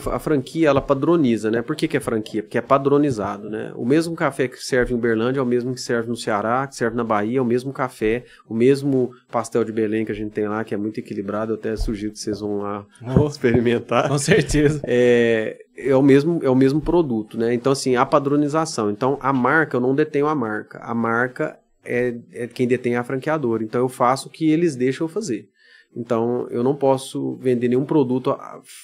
A franquia, ela padroniza, né? Por que é franquia? Porque é padronizado, né? O mesmo café que serve em Uberlândia é o mesmo que serve no Ceará, que serve na Bahia, é o mesmo café, o mesmo pastel de Belém que a gente tem lá, que é muito equilibrado. Eu até sugiro que vocês vão lá experimentar. Com certeza. É o mesmo produto, né? Então, assim, a padronização. Então, a marca, eu não detenho a marca. A marca é quem detém a franqueadora. Então, eu faço o que eles deixam eu fazer. Então, eu não posso vender nenhum produto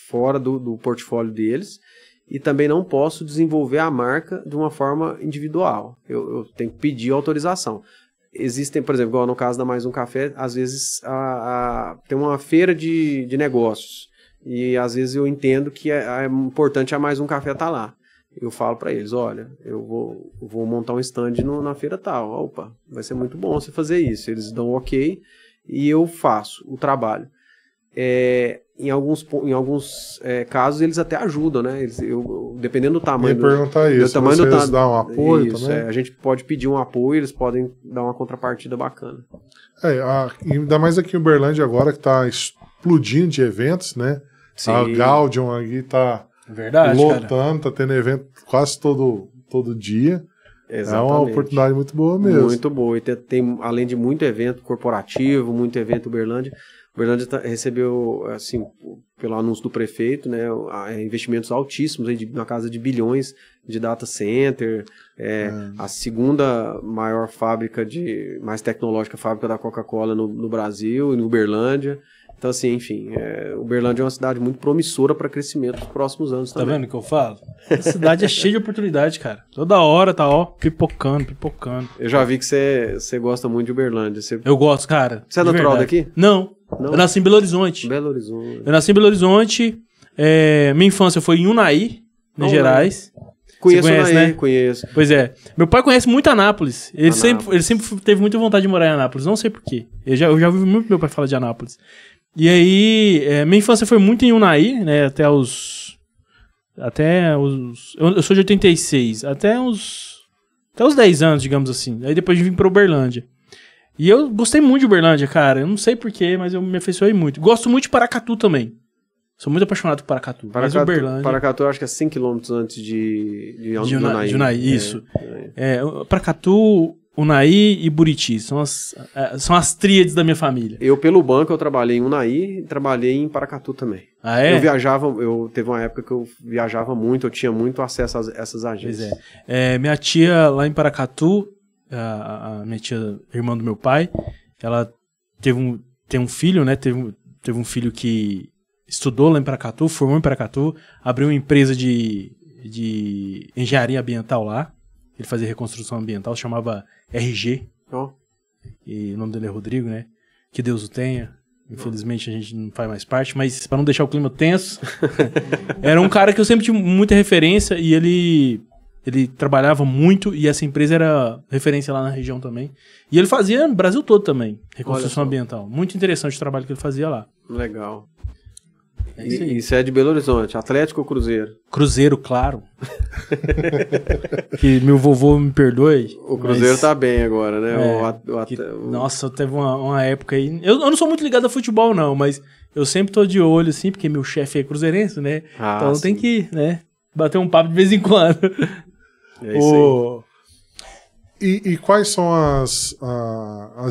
fora do portfólio deles e também não posso desenvolver a marca de uma forma individual. Eu tenho que pedir autorização. Existem, por exemplo, igual no caso da Mais Um Café, às vezes tem uma feira de negócios e às vezes eu entendo que é importante a Mais Um Café estar lá. Eu falo para eles, olha, eu vou montar um stand na feira tal. Opa, vai ser muito bom você fazer isso. Eles dão ok. E eu faço o trabalho. Em alguns casos eles até ajudam, né? Dependendo do tamanho vocês dão um apoio também? A gente pode pedir um apoio, eles podem dar uma contrapartida bacana. Ainda mais aqui em Uberlândia agora que está explodindo de eventos, né? Sim. A Gaudium aqui está lotando, está tendo evento quase todo dia. Exatamente. É uma oportunidade muito boa mesmo. Muito boa. E tem, além de muito evento corporativo, muito evento Uberlândia, Uberlândia recebeu, assim, pelo anúncio do prefeito, né, investimentos altíssimos, aí na casa de bilhões de data center, a segunda maior fábrica mais tecnológica fábrica da Coca-Cola no Brasil, em Uberlândia. Então, assim, enfim, Uberlândia é uma cidade muito promissora para crescimento nos próximos anos também. Tá vendo o que eu falo? A cidade é cheia de oportunidade, cara. Toda hora tá, ó, pipocando. Eu já vi que você gosta muito de Uberlândia. Eu gosto, cara. Você é natural daqui? Não. Eu nasci em Belo Horizonte. Eu nasci em Belo Horizonte. Minha infância foi em Unai, Minas Gerais. Conheço Unai, né? Conheço. Pois é. Meu pai conhece muito Anápolis. Ele sempre teve muita vontade de morar em Anápolis. Não sei porquê. Eu já ouvi muito meu pai falar de Anápolis. E aí, minha infância foi muito em Unai, né? Até os. Eu sou de 86. Até os 10 anos, digamos assim. Aí depois eu vim pra Uberlândia. E eu gostei muito de Uberlândia, cara. Eu não sei porquê, mas eu me afeiçoei muito. Gosto muito de Paracatu também. Sou muito apaixonado por Paracatu. Mas Uberlândia... Paracatu, eu acho que é 100 km antes de Unai. De Unai, isso. Paracatu, Unai e Buriti. São as tríades da minha família. Pelo banco, eu trabalhei em Unai e trabalhei em Paracatu também. Ah, é? Teve uma época que eu viajava muito, eu tinha muito acesso a essas agências. Pois minha tia lá em Paracatu, a minha tia, irmã do meu pai, ela tem um filho, né? Teve um filho que estudou lá em Paracatu, formou em Paracatu, abriu uma empresa de engenharia ambiental lá. Ele fazia reconstrução ambiental, chamava RG. E o nome dele é Rodrigo, né? Que Deus o tenha. Infelizmente a gente não faz mais parte, mas para não deixar o clima tenso, era um cara que eu sempre tive muita referência e ele trabalhava muito e essa empresa era referência lá na região também. E ele fazia no Brasil todo também, reconstrução ambiental. Muito interessante o trabalho que ele fazia lá. Legal. Isso é de Belo Horizonte, Atlético ou Cruzeiro? Cruzeiro, claro. Que meu vovô me perdoe. O Cruzeiro tá bem agora, né? Nossa, teve uma época aí... Eu não sou muito ligado a futebol, não, mas eu sempre tô de olho, assim, porque meu chefe é cruzeirense, né? Então tem que, né, bater um papo de vez em quando. É isso aí. E quais são as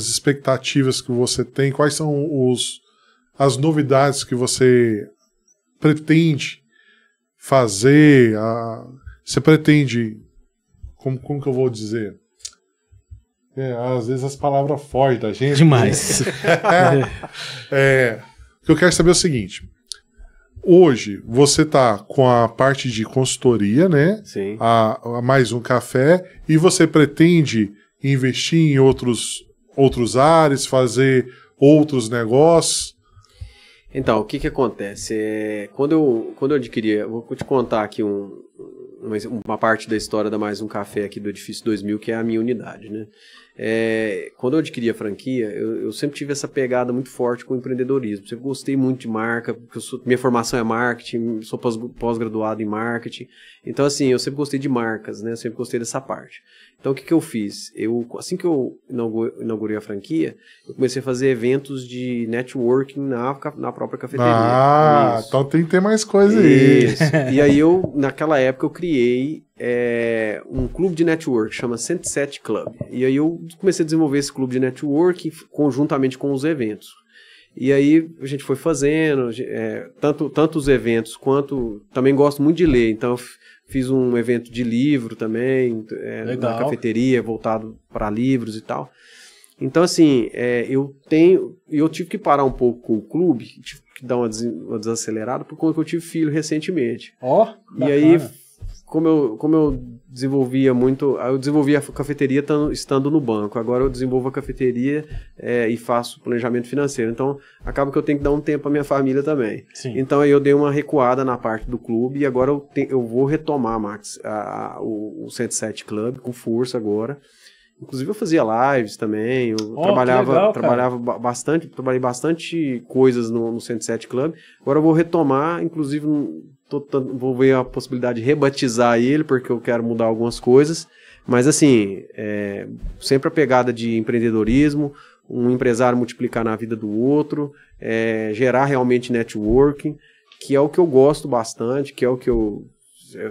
expectativas que você tem? Quais são as novidades que você pretende fazer? Você pretende... Como que eu vou dizer? Às vezes as palavras fogem da gente. Demais. O que eu quero saber é o seguinte. Hoje você está com a parte de consultoria, né? Sim. A Mais Um Café, e você pretende investir em outros ares, fazer outros negócios? Então, o que acontece? Quando eu adquiri, eu vou te contar aqui uma parte da história da Mais Um Café aqui do Edifício 2000, que é a minha unidade, né? Quando eu adquiri a franquia, eu sempre tive essa pegada muito forte com o empreendedorismo. Sempre gostei muito de marca, porque minha formação é marketing, sou pós-graduado em marketing. Então, assim, eu sempre gostei de marcas, né? Eu sempre gostei dessa parte. Então, o que eu fiz? Assim que eu inaugurei a franquia, eu comecei a fazer eventos de networking na própria cafeteria. Isso. Então tem que ter mais coisa aí. Isso. E aí, naquela época, eu criei um clube de network, chama 107 Club. E aí eu comecei a desenvolver esse clube de network conjuntamente com os eventos. E aí a gente foi fazendo, tanto os eventos quanto... Também gosto muito de ler, então eu fiz um evento de livro também, na cafeteria, voltado para livros e tal. Então, assim, eu tive que parar um pouco com o clube, tive que dar uma desacelerada, por conta que eu tive filho recentemente. Bacana. E aí, como eu desenvolvia muito... Eu desenvolvia a cafeteria estando no banco. Agora eu desenvolvo a cafeteria e faço planejamento financeiro. Então, acaba que eu tenho que dar um tempo à minha família também. Sim. Então, aí eu dei uma recuada na parte do clube e agora eu vou retomar, Max, o 107 Club com força agora. Inclusive, eu fazia lives também. Eu trabalhava bastante, trabalhei bastante coisas no 107 Club. Agora eu vou retomar, inclusive... Vou ver a possibilidade de rebatizar ele, porque eu quero mudar algumas coisas. Mas, assim, sempre a pegada de empreendedorismo, um empresário multiplicar na vida do outro, gerar realmente networking, que é o que eu gosto bastante, que é o que eu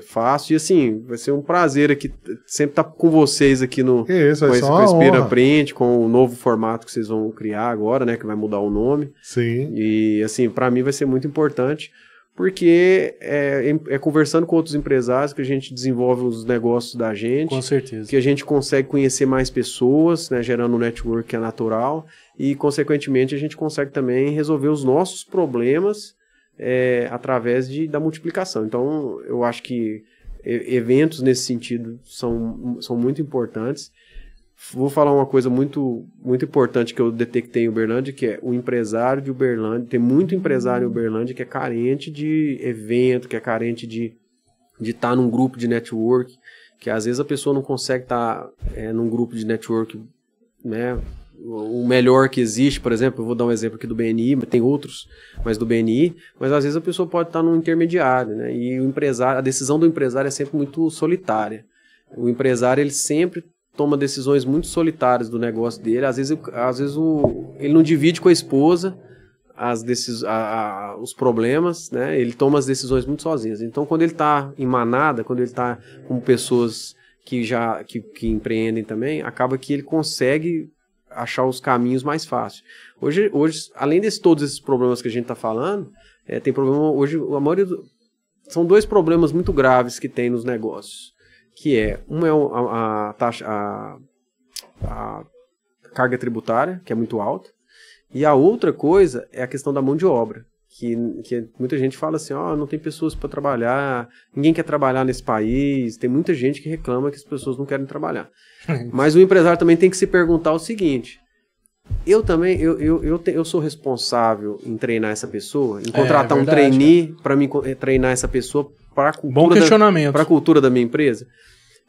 fácil. E assim, vai ser um prazer aqui sempre estar com vocês aqui no Isso, com é a Inspira Print, com o novo formato que vocês vão criar agora, né? Que vai mudar o nome. Sim. E assim, para mim vai ser muito importante, porque é conversando com outros empresários que a gente desenvolve os negócios da gente. Com certeza. Que a gente consegue conhecer mais pessoas, né, gerando um network que é natural, e, consequentemente, a gente consegue também resolver os nossos problemas através da multiplicação. Então, eu acho que eventos nesse sentido são muito importantes. Vou falar uma coisa muito, muito importante que eu detectei em Uberlândia, que é o empresário de Uberlândia. Tem muito empresário em Uberlândia que é carente de evento, que é carente de estar num grupo de network, que às vezes a pessoa não consegue estar num grupo de network, né, o melhor que existe. Por exemplo, eu vou dar um exemplo aqui do BNI, tem outros, mas do BNI, mas às vezes a pessoa pode estar num intermediário, né, e o empresário, a decisão do empresário é sempre muito solitária. O empresário, ele sempre toma decisões muito solitárias do negócio dele. Às vezes ele não divide com a esposa os problemas, né? Ele toma as decisões muito sozinho. Então, quando ele está em manada, quando ele está com pessoas que empreendem também, acaba que ele consegue achar os caminhos mais fácil. Hoje além de todos esses problemas que a gente está falando, tem problema hoje, a maioria são dois problemas muito graves que tem nos negócios. Um é a carga tributária, que é muito alta, e a outra coisa é a questão da mão de obra, que muita gente fala assim, não tem pessoas para trabalhar, ninguém quer trabalhar nesse país, tem muita gente que reclama que as pessoas não querem trabalhar. Mas o empresário também tem que se perguntar o seguinte: eu sou responsável em treinar essa pessoa, em contratar um trainee para mim treinar essa pessoa para a cultura da minha empresa?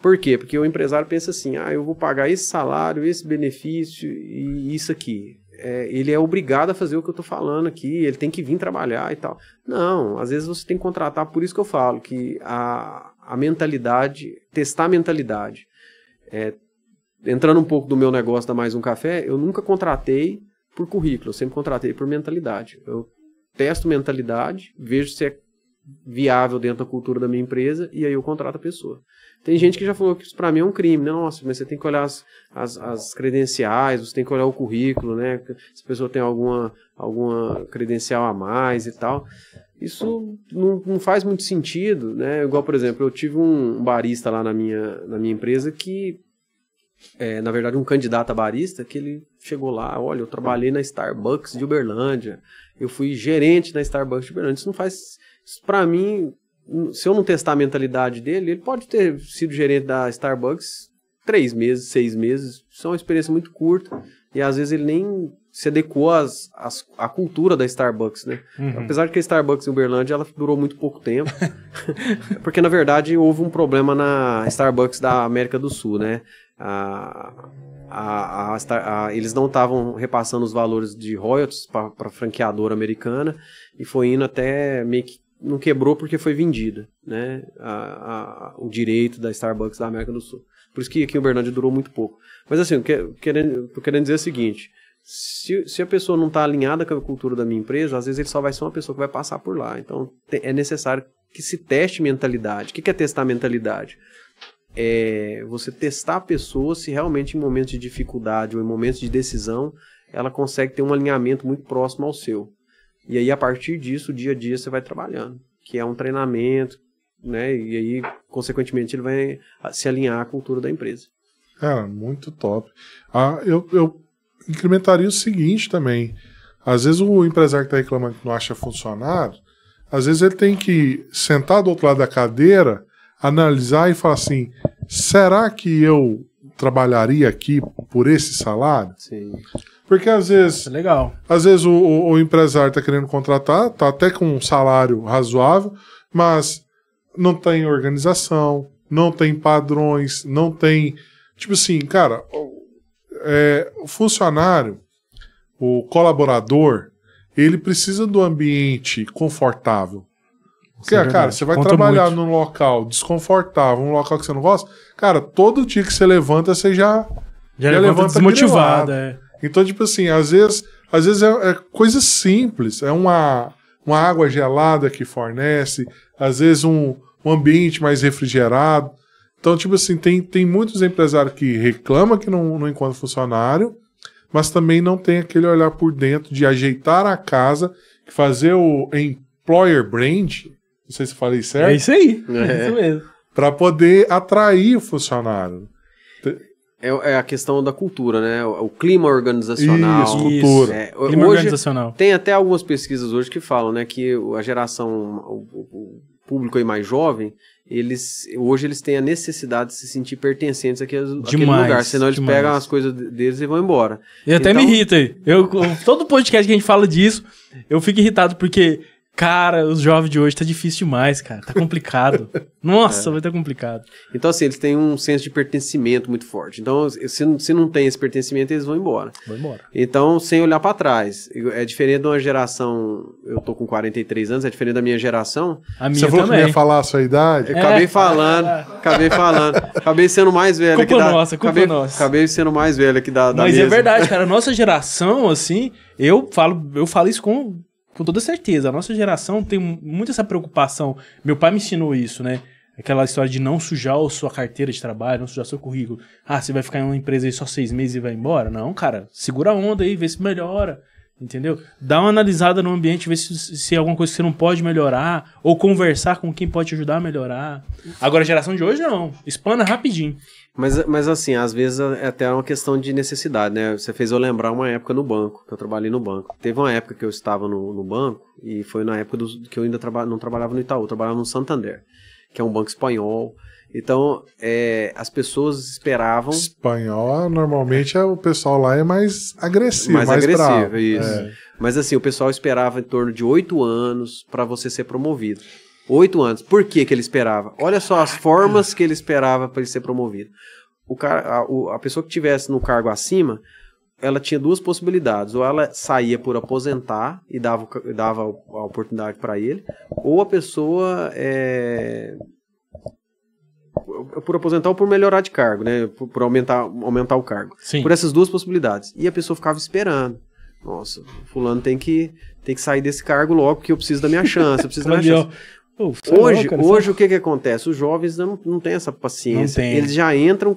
Por quê? Porque o empresário pensa assim, eu vou pagar esse salário, esse benefício e isso aqui. Ele é obrigado a fazer o que eu estou falando aqui, ele tem que vir trabalhar e tal. Não, às vezes você tem que contratar, por isso que eu falo que a mentalidade, testar a mentalidade. Entrando um pouco do meu negócio da Mais Um Café, eu nunca contratei por currículo, eu sempre contratei por mentalidade. Eu testo mentalidade, vejo se é viável dentro da cultura da minha empresa e aí eu contrato a pessoa. Tem gente que já falou que isso para mim é um crime, né? Nossa, mas você tem que olhar as credenciais, você tem que olhar o currículo, né? Se a pessoa tem alguma credencial a mais e tal. Isso não faz muito sentido, né? Igual, por exemplo, eu tive um barista lá na minha empresa que, na verdade, um candidato a barista, que ele chegou lá, olha, eu trabalhei na Starbucks de Uberlândia, eu fui gerente na Starbucks de Uberlândia. Isso não faz... Isso para mim... Se eu não testar a mentalidade dele, ele pode ter sido gerente da Starbucks 3 meses, 6 meses. Isso é uma experiência muito curta. E às vezes ele nem se adequou à cultura da Starbucks, né? Uhum. Apesar de que a Starbucks em Uberlândia ela durou muito pouco tempo. Porque, na verdade, houve um problema na Starbucks da América do Sul, né? Eles não estavam repassando os valores de royalties para a franqueadora americana. E foi indo até meio que não quebrou porque foi vendida, né, o direito da Starbucks da América do Sul. Por isso que aqui em Uberlândia durou muito pouco. Mas assim, eu querendo dizer o seguinte, se a pessoa não está alinhada com a cultura da minha empresa, às vezes ele só vai ser uma pessoa que vai passar por lá. Então é necessário que se teste mentalidade. O que é testar mentalidade? É você testar a pessoa se realmente em momentos de dificuldade ou em momentos de decisão ela consegue ter um alinhamento muito próximo ao seu. E aí, a partir disso, dia a dia, você vai trabalhando, que é um treinamento, né? E aí, consequentemente, ele vai se alinhar à cultura da empresa. Muito top. Eu incrementaria o seguinte também. Às vezes, o empresário que está reclamando que não acha funcionário, às vezes ele tem que sentar do outro lado da cadeira, analisar e falar assim, será que eu trabalharia aqui por esse salário? Sim. Porque às vezes, legal. Às vezes o empresário está querendo contratar, tá até com um salário razoável, mas não tem organização, não tem padrões, não tem... Tipo assim, cara, o funcionário, o colaborador, ele precisa do ambiente confortável. Porque, cara, você vai trabalhar num local desconfortável, um local que você não gosta, cara, todo dia que você levanta, você já levanta desmotivado. Então, tipo assim, às vezes é coisa simples, é uma água gelada que fornece, às vezes um um ambiente mais refrigerado. Então, tipo assim, tem muitos empresários que reclamam que não encontram funcionário, mas também não tem aquele olhar por dentro de ajeitar a casa, fazer o employer brand, não sei se eu falei certo. É isso aí, é isso mesmo. Para poder atrair o funcionário. É a questão da cultura, né? O clima organizacional. Isso, cultura. Clima hoje, organizacional. Tem até algumas pesquisas hoje que falam, né, que a geração, o público aí mais jovem, hoje eles têm a necessidade de se sentir pertencentes àquele lugar, senão eles pegam as coisas deles e vão embora. E até me irrita aí. Todo podcast que a gente fala disso, eu fico irritado porque, cara, os jovens de hoje tá difícil demais, cara. Tá complicado. Nossa, vai estar complicado. Então, assim, eles têm um senso de pertencimento muito forte. Então, se não tem esse pertencimento, eles vão embora. Então, sem olhar pra trás. É diferente de uma geração... Eu tô com 43 anos, é diferente da minha geração. A minha Você falou também. que ia falar a sua idade? Acabei falando. Acabei sendo mais velho culpa aqui nossa. Acabei sendo mais velho aqui da Mas mesa. é verdade, cara. A nossa geração, assim, eu falo isso com toda certeza. A nossa geração tem muito essa preocupação. Meu pai me ensinou isso, né? Aquela história de não sujar a sua carteira de trabalho, não sujar seu currículo. Ah, você vai ficar em uma empresa aí só 6 meses e vai embora? Não, cara. Segura a onda aí, vê se melhora. Entendeu? Dá uma analisada no ambiente, vê se é alguma coisa que você não pode melhorar, ou conversar com quem pode te ajudar a melhorar. Agora, a geração de hoje, não. Espana rapidinho. Mas assim, às vezes é até uma questão de necessidade, né? Você fez eu lembrar uma época no banco, que eu trabalhei no banco. Teve uma época que eu estava no banco, e foi na época que eu ainda não trabalhava no Itaú, eu trabalhava no Santander, que é um banco espanhol. Então, as pessoas esperavam... Espanhol, normalmente o pessoal lá é mais agressivo, mais agressivo, bravo. Isso. Mas assim, o pessoal esperava em torno de 8 anos para você ser promovido. 8 anos. Por que ele esperava? Olha só as formas que ele esperava para ele ser promovido. A pessoa que tivesse no cargo acima, ela tinha duas possibilidades. Ou ela saía por aposentar e dava a oportunidade para ele, ou a pessoa... por aposentar ou por melhorar de cargo, né? Por aumentar o cargo. Sim. Por essas duas possibilidades. E a pessoa ficava esperando. Nossa, fulano tem que sair desse cargo logo, porque eu preciso da minha chance, eu preciso da minha chance. Hoje o que acontece? Os jovens não têm essa paciência. Eles já entram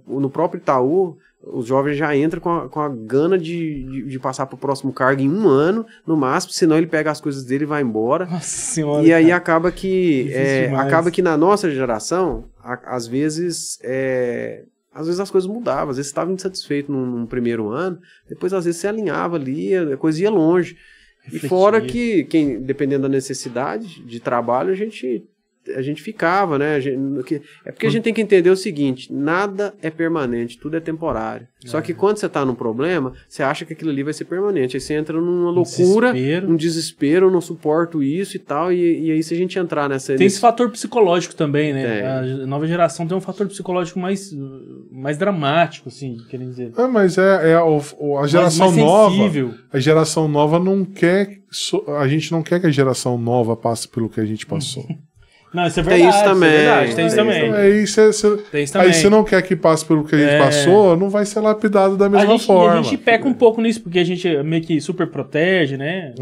no próprio Itaú, os jovens já entram com a gana de passar para o próximo cargo em 1 ano, no máximo, senão ele pega as coisas dele e vai embora. Nossa senhora, e aí cara. acaba que na nossa geração, às vezes as coisas mudavam, às vezes você estava insatisfeito num primeiro ano, depois às vezes você alinhava ali, a coisa ia longe. Refletir. E fora que, dependendo da necessidade de trabalho, a gente ficava, né? É porque a gente tem que entender o seguinte: nada é permanente, tudo é temporário. Só que quando você tá num problema, você acha que aquilo ali vai ser permanente. Aí você entra numa loucura, um desespero, não suporto isso e tal. E aí, se a gente entrar nessa. Tem esse fator psicológico também, né? A nova geração tem um fator psicológico mais dramático, assim, querendo dizer. Mas a geração nova. Sensível. A geração nova não quer. A gente não quer que a geração nova passe pelo que a gente passou. Não, isso é verdade. Tem isso também. Tem isso também. Aí você não quer que passe pelo que a gente passou, não vai ser lapidado da mesma forma. A gente peca um pouco nisso, porque a gente meio que super protege, né?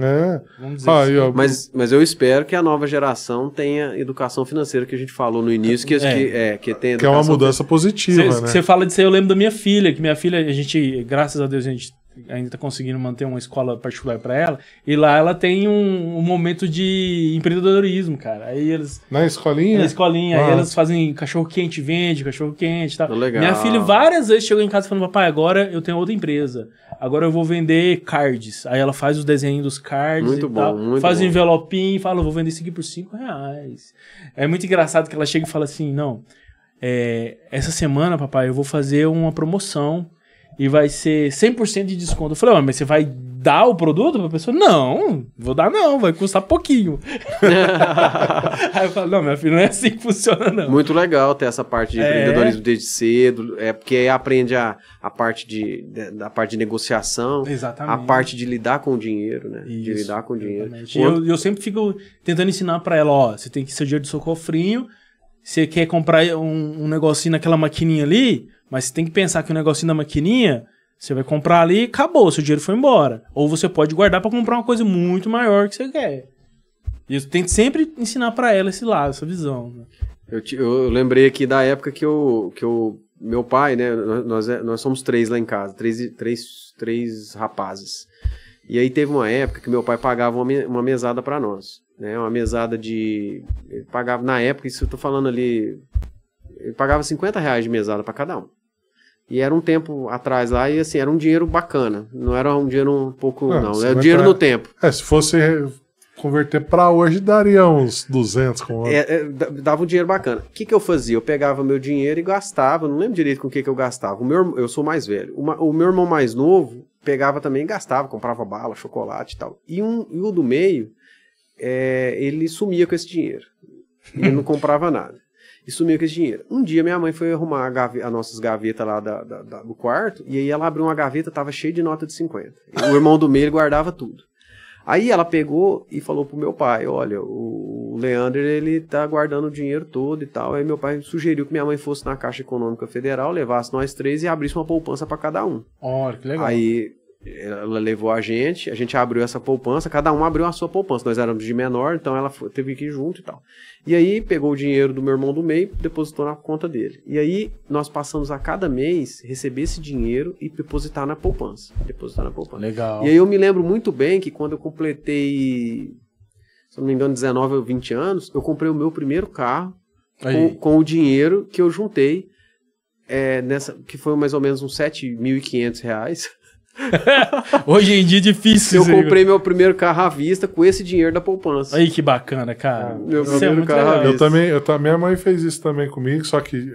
Vamos dizer assim. Mas eu espero que a nova geração tenha educação financeira, que a gente falou no início, que tem educação. Que é uma mudança positiva, né? Você fala disso aí, eu lembro da minha filha, que minha filha, a gente, graças a Deus, a gente ainda tá conseguindo manter uma escola particular para ela, e lá ela tem um momento de empreendedorismo, cara. Aí eles... Na escolinha? Aí elas fazem cachorro-quente, vende cachorro-quente e tal. Legal. Minha filha várias vezes chegou em casa falando: papai, agora eu tenho outra empresa, agora eu vou vender cards. Aí ela faz os desenhos dos cards muito e bom, tal, muito faz bom. um envelopinho e fala: vou vender isso aqui por R$5. É muito engraçado que ela chega e fala assim: não, essa semana, papai, eu vou fazer uma promoção e vai ser 100% de desconto. Eu falei: mas você vai dar o produto pra pessoa? Não, vou dar não, vai custar pouquinho. Aí eu falo: não, minha filha, não é assim que funciona, não. Muito legal ter essa parte de empreendedorismo desde cedo, porque aí aprende a parte da parte de negociação, exatamente, a parte de lidar com o dinheiro, né? Isso, de lidar com o dinheiro. Eu sempre fico tentando ensinar pra ela: você tem que ser dinheiro do seu cofrinho, você quer comprar um negocinho naquela maquininha ali, mas você tem que pensar que o negocinho da maquininha, você vai comprar ali e acabou, seu dinheiro foi embora. Ou você pode guardar pra comprar uma coisa muito maior que você quer. E eu tento sempre ensinar pra ela esse lado, essa visão. Né? Eu lembrei aqui da época que meu pai, né, nós somos 3 lá em casa, três rapazes. E aí teve uma época que meu pai pagava uma mesada pra nós, né, uma mesada ele pagava, na época, isso eu tô falando ali, ele pagava R$50 de mesada pra cada um. E era um tempo atrás lá, e assim, era um dinheiro bacana, não era um dinheiro um pouco, não era dinheiro no tempo. Se fosse converter pra hoje, daria uns 200 com dava um dinheiro bacana. O que eu fazia? Eu pegava meu dinheiro e gastava, não lembro direito com o que eu gastava. Eu sou mais velho. O meu irmão mais novo pegava também e gastava, comprava bala, chocolate e tal. E o do meio, ele sumia com esse dinheiro. Ele não comprava nada. E sumia com esse dinheiro. Um dia minha mãe foi arrumar as nossas gavetas lá do quarto, e aí ela abriu uma gaveta, tava cheia de nota de 50. O irmão do meio, ele guardava tudo. Aí ela pegou e falou pro meu pai, olha, o Leandro, ele tá guardando o dinheiro todo e tal. Aí meu pai sugeriu que minha mãe fosse na Caixa Econômica Federal, levasse nós 3 e abrisse uma poupança para cada um. Olha, que legal. Aí ela levou a gente abriu essa poupança, cada um abriu a sua poupança. Nós éramos de menor, então ela teve que ir junto e tal. E aí pegou o dinheiro do meu irmão do meio, depositou na conta dele. E aí nós passamos a cada mês receber esse dinheiro e depositar na poupança. Legal. E aí eu me lembro muito bem que quando eu completei, se não me engano, 19 ou 20 anos, eu comprei o meu primeiro carro com o dinheiro que eu juntei, que foi mais ou menos uns R$7.500. Hoje em dia é difícil. Eu comprei meu primeiro carro à vista com esse dinheiro da poupança. Aí que bacana, cara. Meu primeiro carro à vista. Minha mãe fez isso também comigo, só que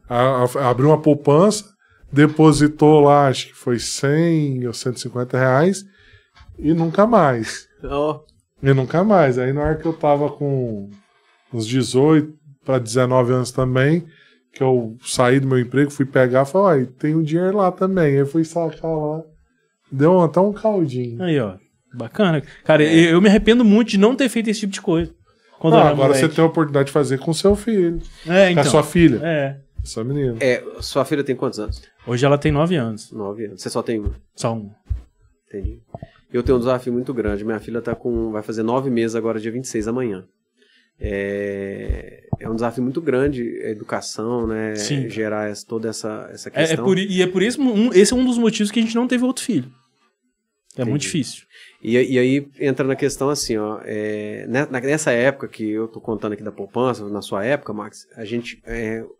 abriu uma poupança, depositou lá, acho que foi 100 ou 150 reais e nunca mais. E nunca mais. Aí na hora que eu tava com uns 18 para 19 anos também, que eu saí do meu emprego, fui pegar e falei, tem um dinheiro lá também. Aí eu fui sacar lá, deu até um caldinho. Aí, ó, bacana. Cara, eu me arrependo muito de não ter feito esse tipo de coisa. Agora você tem a oportunidade de fazer com seu filho. Então. Com a sua filha. Sua menina. Sua filha tem quantos anos? Hoje ela tem 9 anos. 9 anos. Você só tem uma? Só uma. Entendi. Eu tenho um desafio muito grande. Minha filha vai fazer 9 meses agora, dia 26, amanhã. É um desafio muito grande a educação, né? Sim. Gerar toda essa questão. É por isso, esse é um dos motivos que a gente não teve outro filho. Entendi. Muito difícil. E aí entra na questão assim, ó, nessa época que eu tô contando aqui da poupança, na sua época, Max,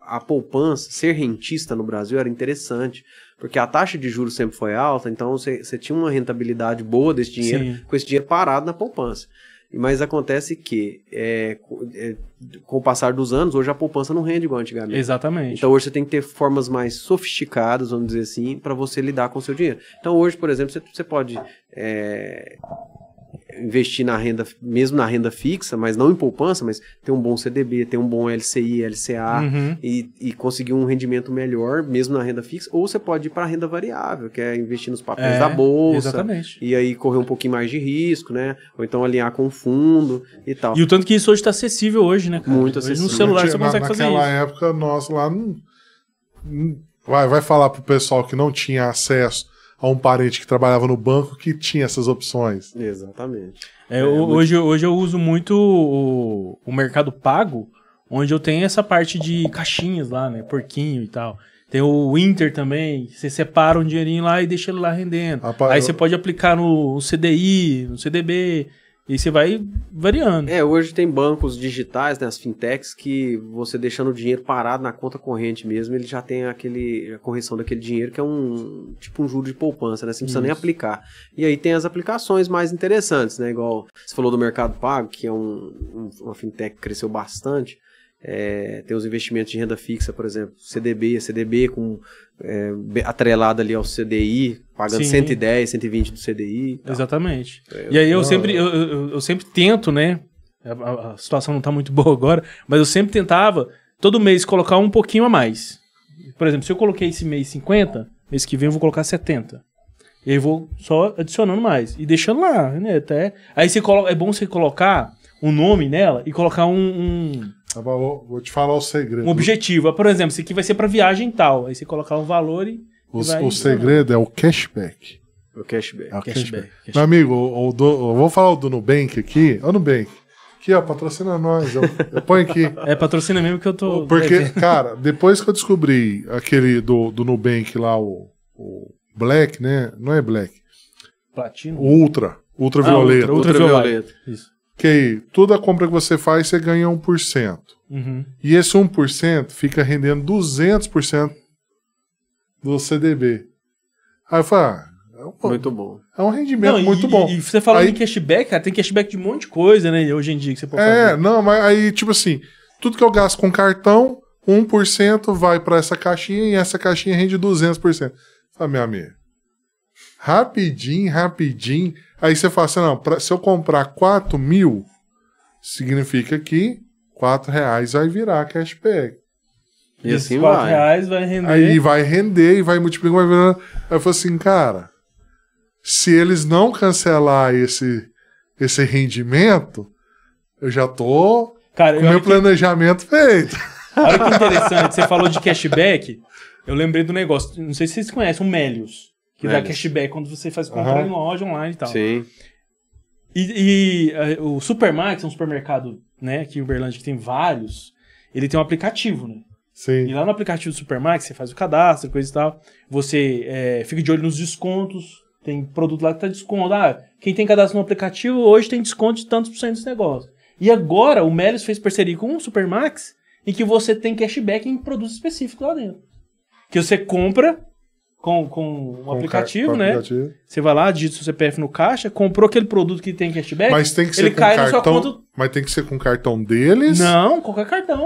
a poupança, ser rentista no Brasil era interessante, porque a taxa de juros sempre foi alta, então você tinha uma rentabilidade boa desse dinheiro, Sim. com esse dinheiro parado na poupança. Mas acontece que, com o passar dos anos, hoje a poupança não rende igual antigamente. Exatamente. Então hoje você tem que ter formas mais sofisticadas, vamos dizer assim, para você lidar com o seu dinheiro. Então hoje, por exemplo, você pode investir na renda, mesmo na renda fixa, mas não em poupança, mas ter um bom CDB, ter um bom LCI, LCA, e conseguir um rendimento melhor, mesmo na renda fixa. Ou você pode ir para a renda variável, que é investir nos papéis da bolsa. Exatamente. E aí correr um pouquinho mais de risco, né? Ou então alinhar com o fundo e tal. E o tanto que isso hoje está acessível hoje, né, cara? Muito acessível. Hoje no celular você consegue fazer isso. Naquela época, nossa, lá vai falar pro pessoal que não tinha acesso a um parente que trabalhava no banco que tinha essas opções. Exatamente. Hoje eu uso muito o Mercado Pago, onde eu tenho essa parte de caixinhas lá, né? Porquinho e tal. Tem o Inter também, você separa um dinheirinho lá e deixa ele lá rendendo. Aí você pode aplicar no CDI, no CDB, e você vai variando. Hoje tem bancos digitais, né, as fintechs, que você deixando o dinheiro parado na conta corrente mesmo, ele já tem a correção daquele dinheiro, que é tipo um juro de poupança, né? Você não precisa nem aplicar. E aí tem as aplicações mais interessantes, né? Igual você falou do Mercado Pago, que é uma fintech que cresceu bastante. Tem os investimentos de renda fixa, por exemplo, CDB com atrelado ali ao CDI, pagando 110, 120 do CDI. Exatamente. E aí eu sempre tento, né? A situação não tá muito boa agora, mas eu sempre tentava todo mês colocar um pouquinho a mais. Por exemplo, se eu coloquei esse mês 50, mês que vem eu vou colocar 70. E aí eu vou só adicionando mais e deixando lá, né? Aí é bom você colocar um nome nela e colocar Vou te falar o segredo. Um objetivo. Por exemplo, esse aqui vai ser para viagem tal. Aí você colocar um valor e o segredo é o cashback. O cashback. É o Cashback. Meu amigo, eu vou falar do Nubank aqui. Ô, Nubank. Aqui, ó, patrocina nós. Eu ponho aqui. É, patrocina mesmo que eu tô... Porque, cara, depois que eu descobri aquele do Nubank lá, o Black, né? Não é Black. Platino? Ultravioleta. Ultravioleta. Isso. Que aí, toda compra que você faz, você ganha 1%. Uhum. E esse 1% fica rendendo 200% do CDB. Aí eu falei, Muito bom. é um rendimento Não, muito bom. E você falando Aí- em cashback, cara, tem cashback de um monte de coisa, né? Hoje em dia que você pode fazer. Não, mas aí, tipo assim, tudo que eu gasto com cartão, 1% vai pra essa caixinha e essa caixinha rende 200%. Fala, meu amigo, rapidinho. Aí você fala assim, não, se eu comprar 4 mil, significa que R$4 vai virar cashback. E assim Esses vai. R$4 vai render. Aí vai render e vai multiplicar, vai virando. Aí eu falo assim, cara, se eles não cancelar esse rendimento, eu já tô Cara, com meu planejamento feito. olha que interessante, você falou de cashback, eu lembrei do negócio, não sei se vocês conhecem o Melius, que dá Melius. cashback quando você faz compra Aham. em loja online e tal. Sim. O Supermax é um supermercado, né, aqui em Uberlândia, que tem vários, ele tem um aplicativo, né? E Sim. lá no aplicativo do Supermax, você faz o cadastro, coisa e tal, você fica de olho nos descontos, tem produto lá que tá desconto. Ah, quem tem cadastro no aplicativo hoje tem desconto de tantos por cento desse negócio. E agora o Melius fez parceria com o Supermax, em que você tem cashback em produtos específicos lá dentro. Que você compra com um aplicativo, com né? aplicativo. Você vai lá, digita o seu CPF no caixa, comprou aquele produto que tem cashback, Mas tem que ser ele com cai na sua cartão. conta. Mas tem que ser com cartão deles. Não, qualquer cartão.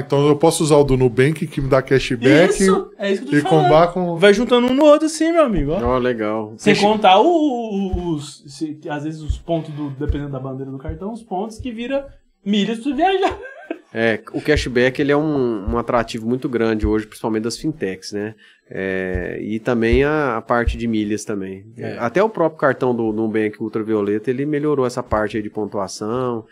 Então eu posso usar o do Nubank que me dá cashback Isso, é isso que eu tô e te falando. combar com. Vai juntando um no outro assim, meu amigo. Ó. Ó, legal. Sem contar às vezes os pontos, dependendo da bandeira do cartão, os pontos que vira milhas pra você viajar. O cashback ele é um atrativo muito grande hoje, principalmente das fintechs, né? E também a parte de milhas também. Até o próprio cartão do Nubank Ultravioleta, ele melhorou essa parte aí de pontuação.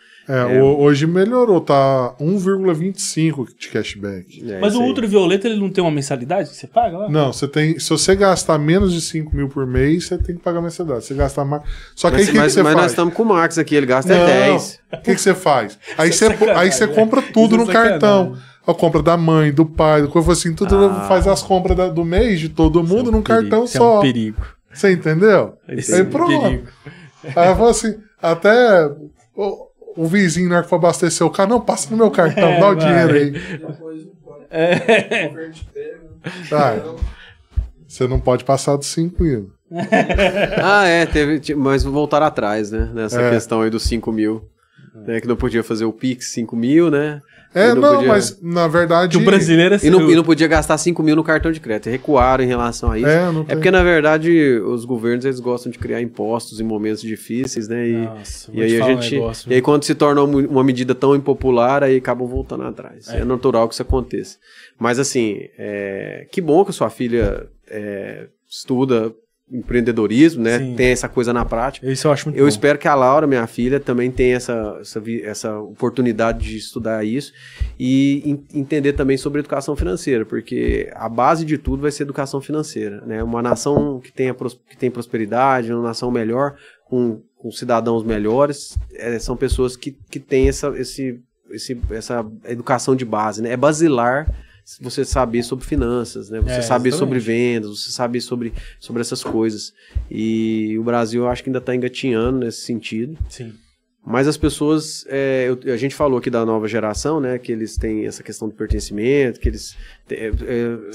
Hoje melhorou, tá 1,25 de cashback. Mas isso o aí. Ultravioleta, ele não tem uma mensalidade que você paga lá? Não, você tem. Se você gastar menos de 5 mil por mês, você tem que pagar mensalidade. Se você gastar mais. Só que aí o que você Mas faz? nós estamos com o Max aqui, ele gasta Não, 10. O que você faz? Aí Isso é você sacanagem, compra tudo Isso é no cartão. sacanagem. A compra da mãe, do pai, do coisa assim, tudo faz as compras do mês de todo mundo num cartão Isso só. É um perigo. Você entendeu? Isso Aí é um pronto. perigo. Aí eu falo assim, até o vizinho, na hora que for abastecer o carro, não, passa no meu cartão, dá o vai. dinheiro aí. É. Tá. Você não pode passar dos 5 mil. Mas voltaram atrás, né? Nessa questão aí dos 5 mil. Né, que não podia fazer o Pix 5 mil, né? E podia- mas na verdade. Que o brasileiro é E não podia gastar 5 mil no cartão de crédito. Recuaram em relação a isso. Não tem. Porque, na verdade, os governos eles gostam de criar impostos em momentos difíceis, né? Nossa, vou E te aí falar a um gente. negócio, E aí, quando se torna uma medida tão impopular, aí acabam voltando atrás. É natural que isso aconteça. Mas, assim, que bom que a sua filha estuda empreendedorismo, né? Sim. Tem essa coisa na prática. Isso eu acho muito Eu bom. espero que a Laura, minha filha, também tenha essa oportunidade de estudar isso e entender também sobre educação financeira, porque a base de tudo vai ser educação financeira, né? Uma nação que tem prosperidade, uma nação melhor, com cidadãos melhores, são pessoas que têm essa educação de base, né? É basilar você saber sobre finanças, né? Você saber exatamente. sobre vendas, você saber sobre essas coisas. E o Brasil, eu acho que ainda está engatinhando nesse sentido. Sim. Mas as pessoas, a gente falou aqui da nova geração, né? Que eles têm essa questão do pertencimento, que eles...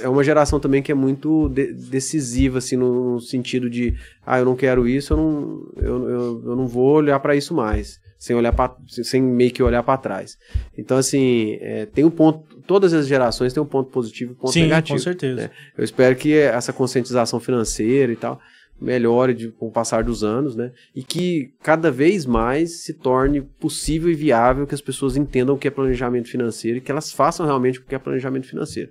É uma geração também que é muito decisiva, assim, no sentido de, eu não quero isso, eu não vou olhar para isso mais. Sem meio que olhar para trás. Então, assim, tem um ponto... Todas as gerações têm um ponto positivo e um ponto negativo. Com certeza. Né? Eu espero que essa conscientização financeira e tal melhore com o passar dos anos, né? E que cada vez mais se torne possível e viável que as pessoas entendam o que é planejamento financeiro e que elas façam realmente o que é planejamento financeiro.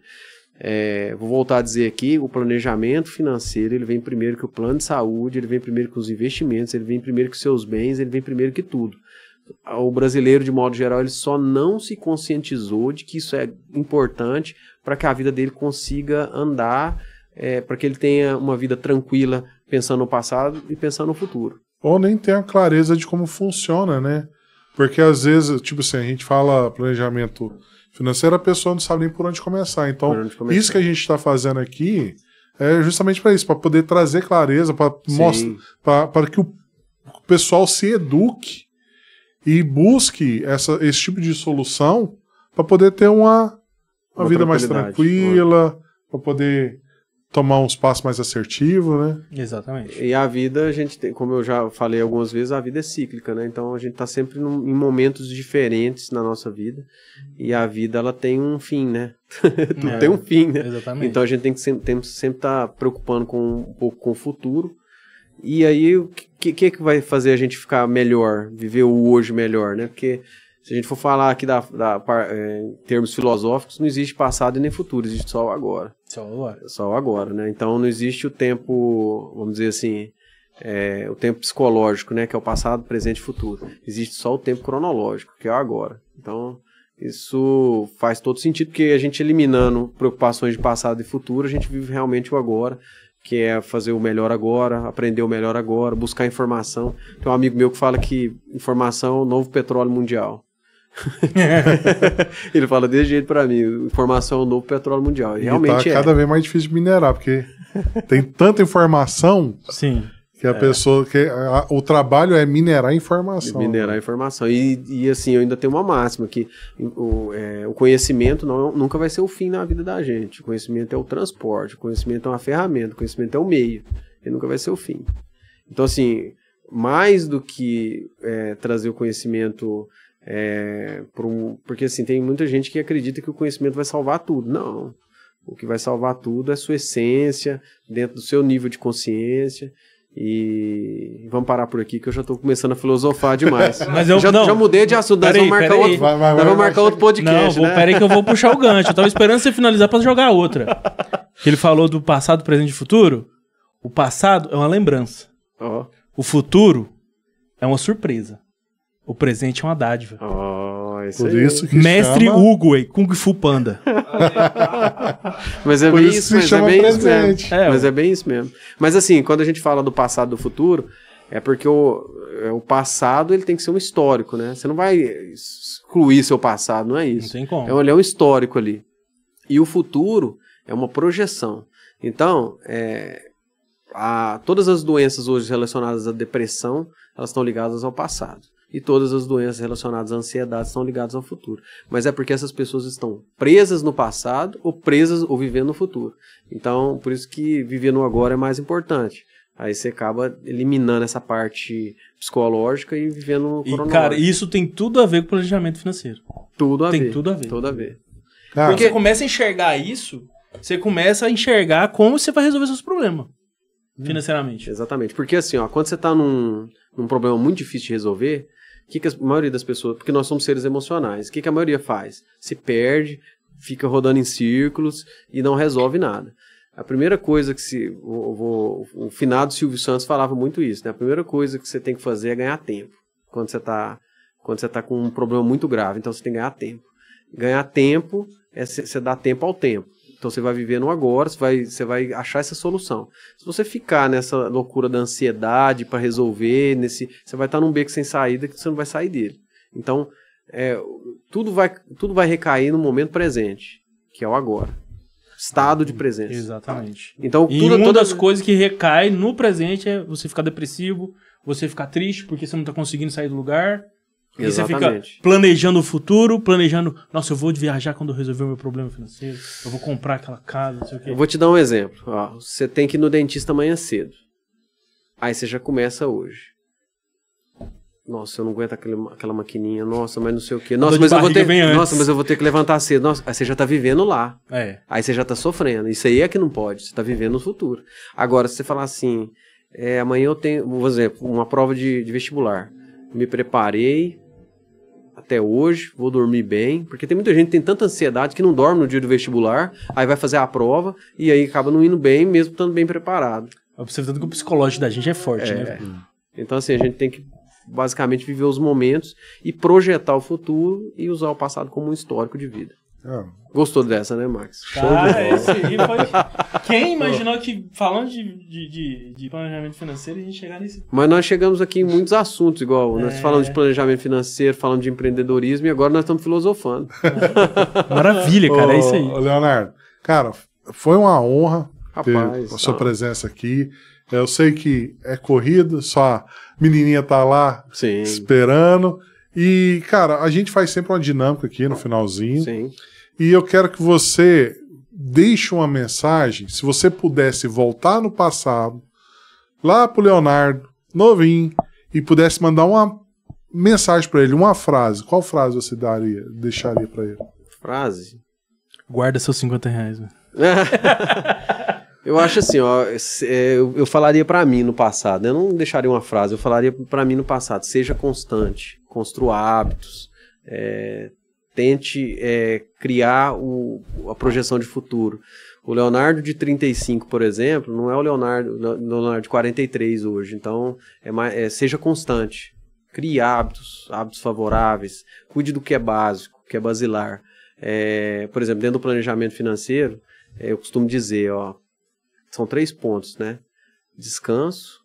Vou voltar a dizer aqui, o planejamento financeiro, ele vem primeiro que o plano de saúde, ele vem primeiro que os investimentos, ele vem primeiro que os seus bens, ele vem primeiro que tudo. O brasileiro, de modo geral, ele só não se conscientizou de que isso é importante para que a vida dele consiga andar, para que ele tenha uma vida tranquila pensando no passado e pensando no futuro. Ou nem tem a clareza de como funciona, né? Porque às vezes, tipo assim, a gente fala planejamento financeiro, a pessoa não sabe nem por onde começar. Então, isso que a gente está fazendo aqui é justamente para isso, para poder trazer clareza, para mostrar, para que o pessoal se eduque e busque esse tipo de solução para poder ter uma vida mais tranquila, para poder tomar uns passos mais assertivos, né? Exatamente. E a vida, a gente tem, como eu já falei algumas vezes, a vida é cíclica, né? Então a gente tá sempre em momentos diferentes na nossa vida. E a vida, ela tem um fim, né? Tudo tem um fim, né? Exatamente. Então a gente tem que sempre estar preocupando um pouco com o futuro. E aí, o que vai fazer a gente ficar melhor, viver o hoje melhor, né? Porque se a gente for falar aqui em termos filosóficos, não existe passado e nem futuro, existe só o agora. Só o agora, né? Então não existe o tempo, vamos dizer assim, o tempo psicológico, né? Que é o passado, presente e futuro. Existe só o tempo cronológico, que é o agora. Então isso faz todo sentido, porque a gente eliminando preocupações de passado e futuro, a gente vive realmente o agora, que é fazer o melhor agora, aprender o melhor agora, buscar informação. Tem um amigo meu que fala que informação é o novo petróleo mundial. Ele fala desse jeito pra mim, informação é o novo petróleo mundial. E realmente tá cada vez mais difícil de minerar, porque tem tanta informação. Sim. Que a pessoa, o trabalho é minerar informação. Minerar informação. E assim, eu ainda tenho uma máxima, que o conhecimento nunca vai ser o fim na vida da gente. O conhecimento é o transporte, o conhecimento é uma ferramenta, o conhecimento é o meio. Ele nunca vai ser o fim. Então, assim, mais do que trazer o conhecimento porque assim, tem muita gente que acredita que o conhecimento vai salvar tudo. Não. O que vai salvar tudo é a sua essência, dentro do seu nível de consciência. E vamos parar por aqui, que eu já tô começando a filosofar demais. Mas eu já mudei de assunto, nós vamos marcar outro podcast. Não, peraí que eu vou puxar o gancho. Eu tava esperando você finalizar pra jogar outra. Que ele falou do passado, presente e futuro. O passado é uma lembrança. O futuro é uma surpresa. O presente é uma dádiva. Por isso que Mestre Uguay, Kung Fu Panda. Mas é bem isso, mas é bem isso mesmo. Mas assim, quando a gente fala do passado e do futuro, é porque o passado ele tem que ser um histórico, né? Você não vai excluir seu passado, não é isso. Não tem como. Ele é um histórico ali. E o futuro é uma projeção. Então, todas as doenças hoje relacionadas à depressão, elas estão ligadas ao passado. E todas as doenças relacionadas à ansiedade estão ligadas ao futuro. Mas é porque essas pessoas estão presas no passado ou vivendo no futuro. Então, por isso que viver no agora é mais importante. Aí você acaba eliminando essa parte psicológica e vivendo no cronológico. Cara, isso tem tudo a ver com planejamento financeiro. Tudo a ver. Tem tudo a ver. Tudo a ver. Cara, porque você começa a enxergar isso, você começa a enxergar como você vai resolver seus problemas financeiramente. Exatamente. Porque assim, quando você está num problema muito difícil de resolver, o que a maioria das pessoas... Porque nós somos seres emocionais. O que a maioria faz? Se perde, fica rodando em círculos e não resolve nada. A primeira coisa que o finado Silvio Santos falava muito isso, né? A primeira coisa que você tem que fazer é ganhar tempo. Quando você tá com um problema muito grave, então você tem que ganhar tempo. Ganhar tempo é você dar tempo ao tempo. Então você vai viver no agora, você vai achar essa solução. Se você ficar nessa loucura da ansiedade para resolver, você vai estar num beco sem saída que você não vai sair dele. Então, tudo vai recair no momento presente, que é o agora. Estado de presença. Exatamente. Então, uma das coisas que recai no presente é você ficar depressivo, você ficar triste porque você não está conseguindo sair do lugar. E você fica planejando o futuro, nossa, eu vou viajar quando eu resolver o meu problema financeiro, eu vou comprar aquela casa, não sei o quê. Eu vou te dar um exemplo. Você tem que ir no dentista amanhã cedo. Aí você já começa hoje. Nossa, eu não aguento aquela maquininha. Nossa, mas não sei o quê. Nossa, mas eu vou ter que levantar cedo. Nossa, aí você já tá vivendo lá. Aí você já tá sofrendo. Isso aí é que não pode. Você tá vivendo no futuro. Agora, se você falar assim, amanhã eu tenho, por exemplo, uma prova de vestibular. Me preparei até hoje, vou dormir bem, porque tem muita gente que tem tanta ansiedade que não dorme no dia do vestibular, aí vai fazer a prova e aí acaba não indo bem, mesmo estando bem preparado. Observando que o psicológico da gente é forte, né? Então assim, a gente tem que basicamente viver os momentos e projetar o futuro e usar o passado como um histórico de vida. Gostou dessa, né, Max? Esse aí foi... Quem imaginou que, falando de planejamento financeiro, a gente chegar nesse... Mas nós chegamos aqui em muitos assuntos, igual nós falamos de planejamento financeiro, falando de empreendedorismo, e agora nós estamos filosofando. Maravilha, cara, é isso aí. Leonardo, cara, foi uma honra ter Rapaz, a sua presença aqui. Eu sei que é corrido, sua menininha tá lá Sim. esperando. E, cara, a gente faz sempre uma dinâmica aqui no finalzinho. Sim. E eu quero que você deixe uma mensagem, se você pudesse voltar no passado, lá pro Leonardo, novinho, e pudesse mandar uma mensagem para ele, uma frase. Qual frase você deixaria para ele? Frase? Guarda seus 50 reais, velho. Eu acho assim, ó, eu falaria pra mim no passado, eu não deixaria uma frase, eu falaria pra mim no passado, seja constante, construa hábitos, tente criar a projeção de futuro. O Leonardo de 35, por exemplo, não é o Leonardo de 43 hoje, então seja constante, crie hábitos favoráveis, cuide do que é básico, que é basilar. Por exemplo, dentro do planejamento financeiro, eu costumo dizer, ó, são 3 pontos, né? Descanso,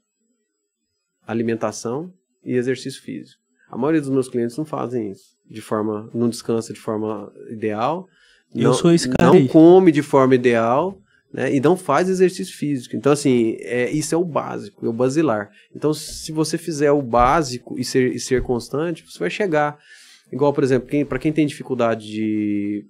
alimentação e exercício físico. A maioria dos meus clientes não fazem isso, não descansa de forma ideal, sou esse cara aí. Não come de forma ideal, né? E não faz exercício físico. Então, assim, isso é o básico, é o basilar. Então, se você fizer o básico e ser constante, você vai chegar. Igual, por exemplo, para quem tem dificuldade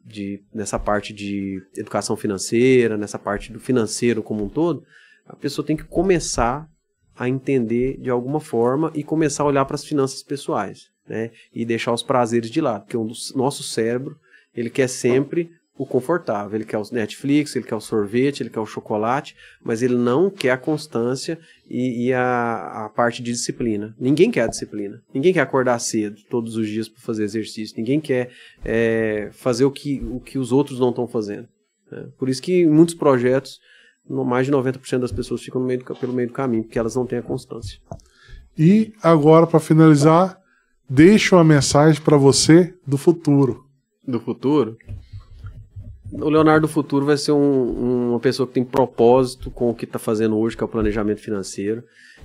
nessa parte de educação financeira, nessa parte do financeiro como um todo, a pessoa tem que começar a entender de alguma forma e começar a olhar para as finanças pessoais, né? E deixar os prazeres de lado, porque o nosso cérebro, ele quer sempre o confortável, ele quer o Netflix, ele quer o sorvete, ele quer o chocolate, mas ele não quer a constância e a parte de disciplina. Ninguém quer a disciplina, ninguém quer acordar cedo todos os dias para fazer exercício, ninguém quer fazer o que os outros não estão fazendo, né? Por isso que em muitos projetos, mais de 90% das pessoas ficam pelo meio do caminho, porque elas não têm a constância. E agora, para finalizar, deixa uma mensagem para você do futuro. Do futuro? O Leonardo do futuro vai ser uma pessoa que tem propósito com o que está fazendo hoje, que é o planejamento financeiro.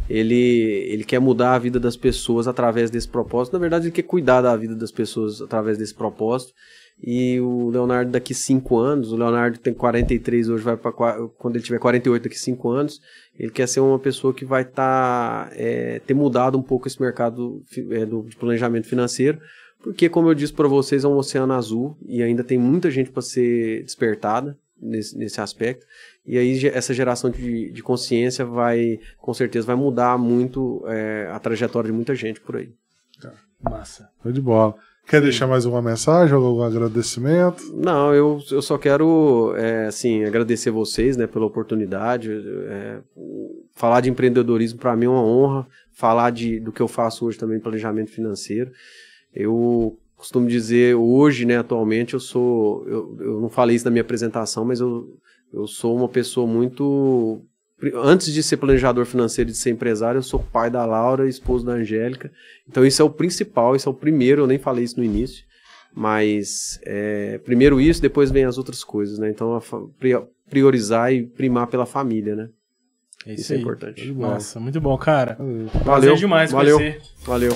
Ele quer mudar a vida das pessoas através desse propósito. Na verdade, ele quer cuidar da vida das pessoas através desse propósito. E o Leonardo daqui 5 anos, o Leonardo tem 43 hoje, quando ele tiver 48 daqui 5 anos, ele quer ser uma pessoa que vai ter mudado um pouco esse mercado de planejamento financeiro. Porque, como eu disse para vocês, é um oceano azul e ainda tem muita gente para ser despertada nesse aspecto. E aí essa geração de consciência com certeza, vai mudar muito a trajetória de muita gente por aí. Massa. Foi de bola. Quer deixar mais uma mensagem ou algum agradecimento? Não, eu só quero agradecer vocês, né, pela oportunidade. Falar de empreendedorismo para mim é uma honra. Falar do que eu faço hoje também, planejamento financeiro. Eu costumo dizer hoje, né, atualmente, eu não falei isso na minha apresentação, mas eu sou uma pessoa muito... Antes de ser planejador financeiro e de ser empresário, eu sou pai da Laura, esposo da Angélica. Então isso é o principal, isso é o primeiro, eu nem falei isso no início, mas primeiro isso, depois vem as outras coisas, né? Então priorizar e primar pela família, né? Isso é importante. Nossa, muito bom, cara. Valeu demais valeu, conhecer. valeu.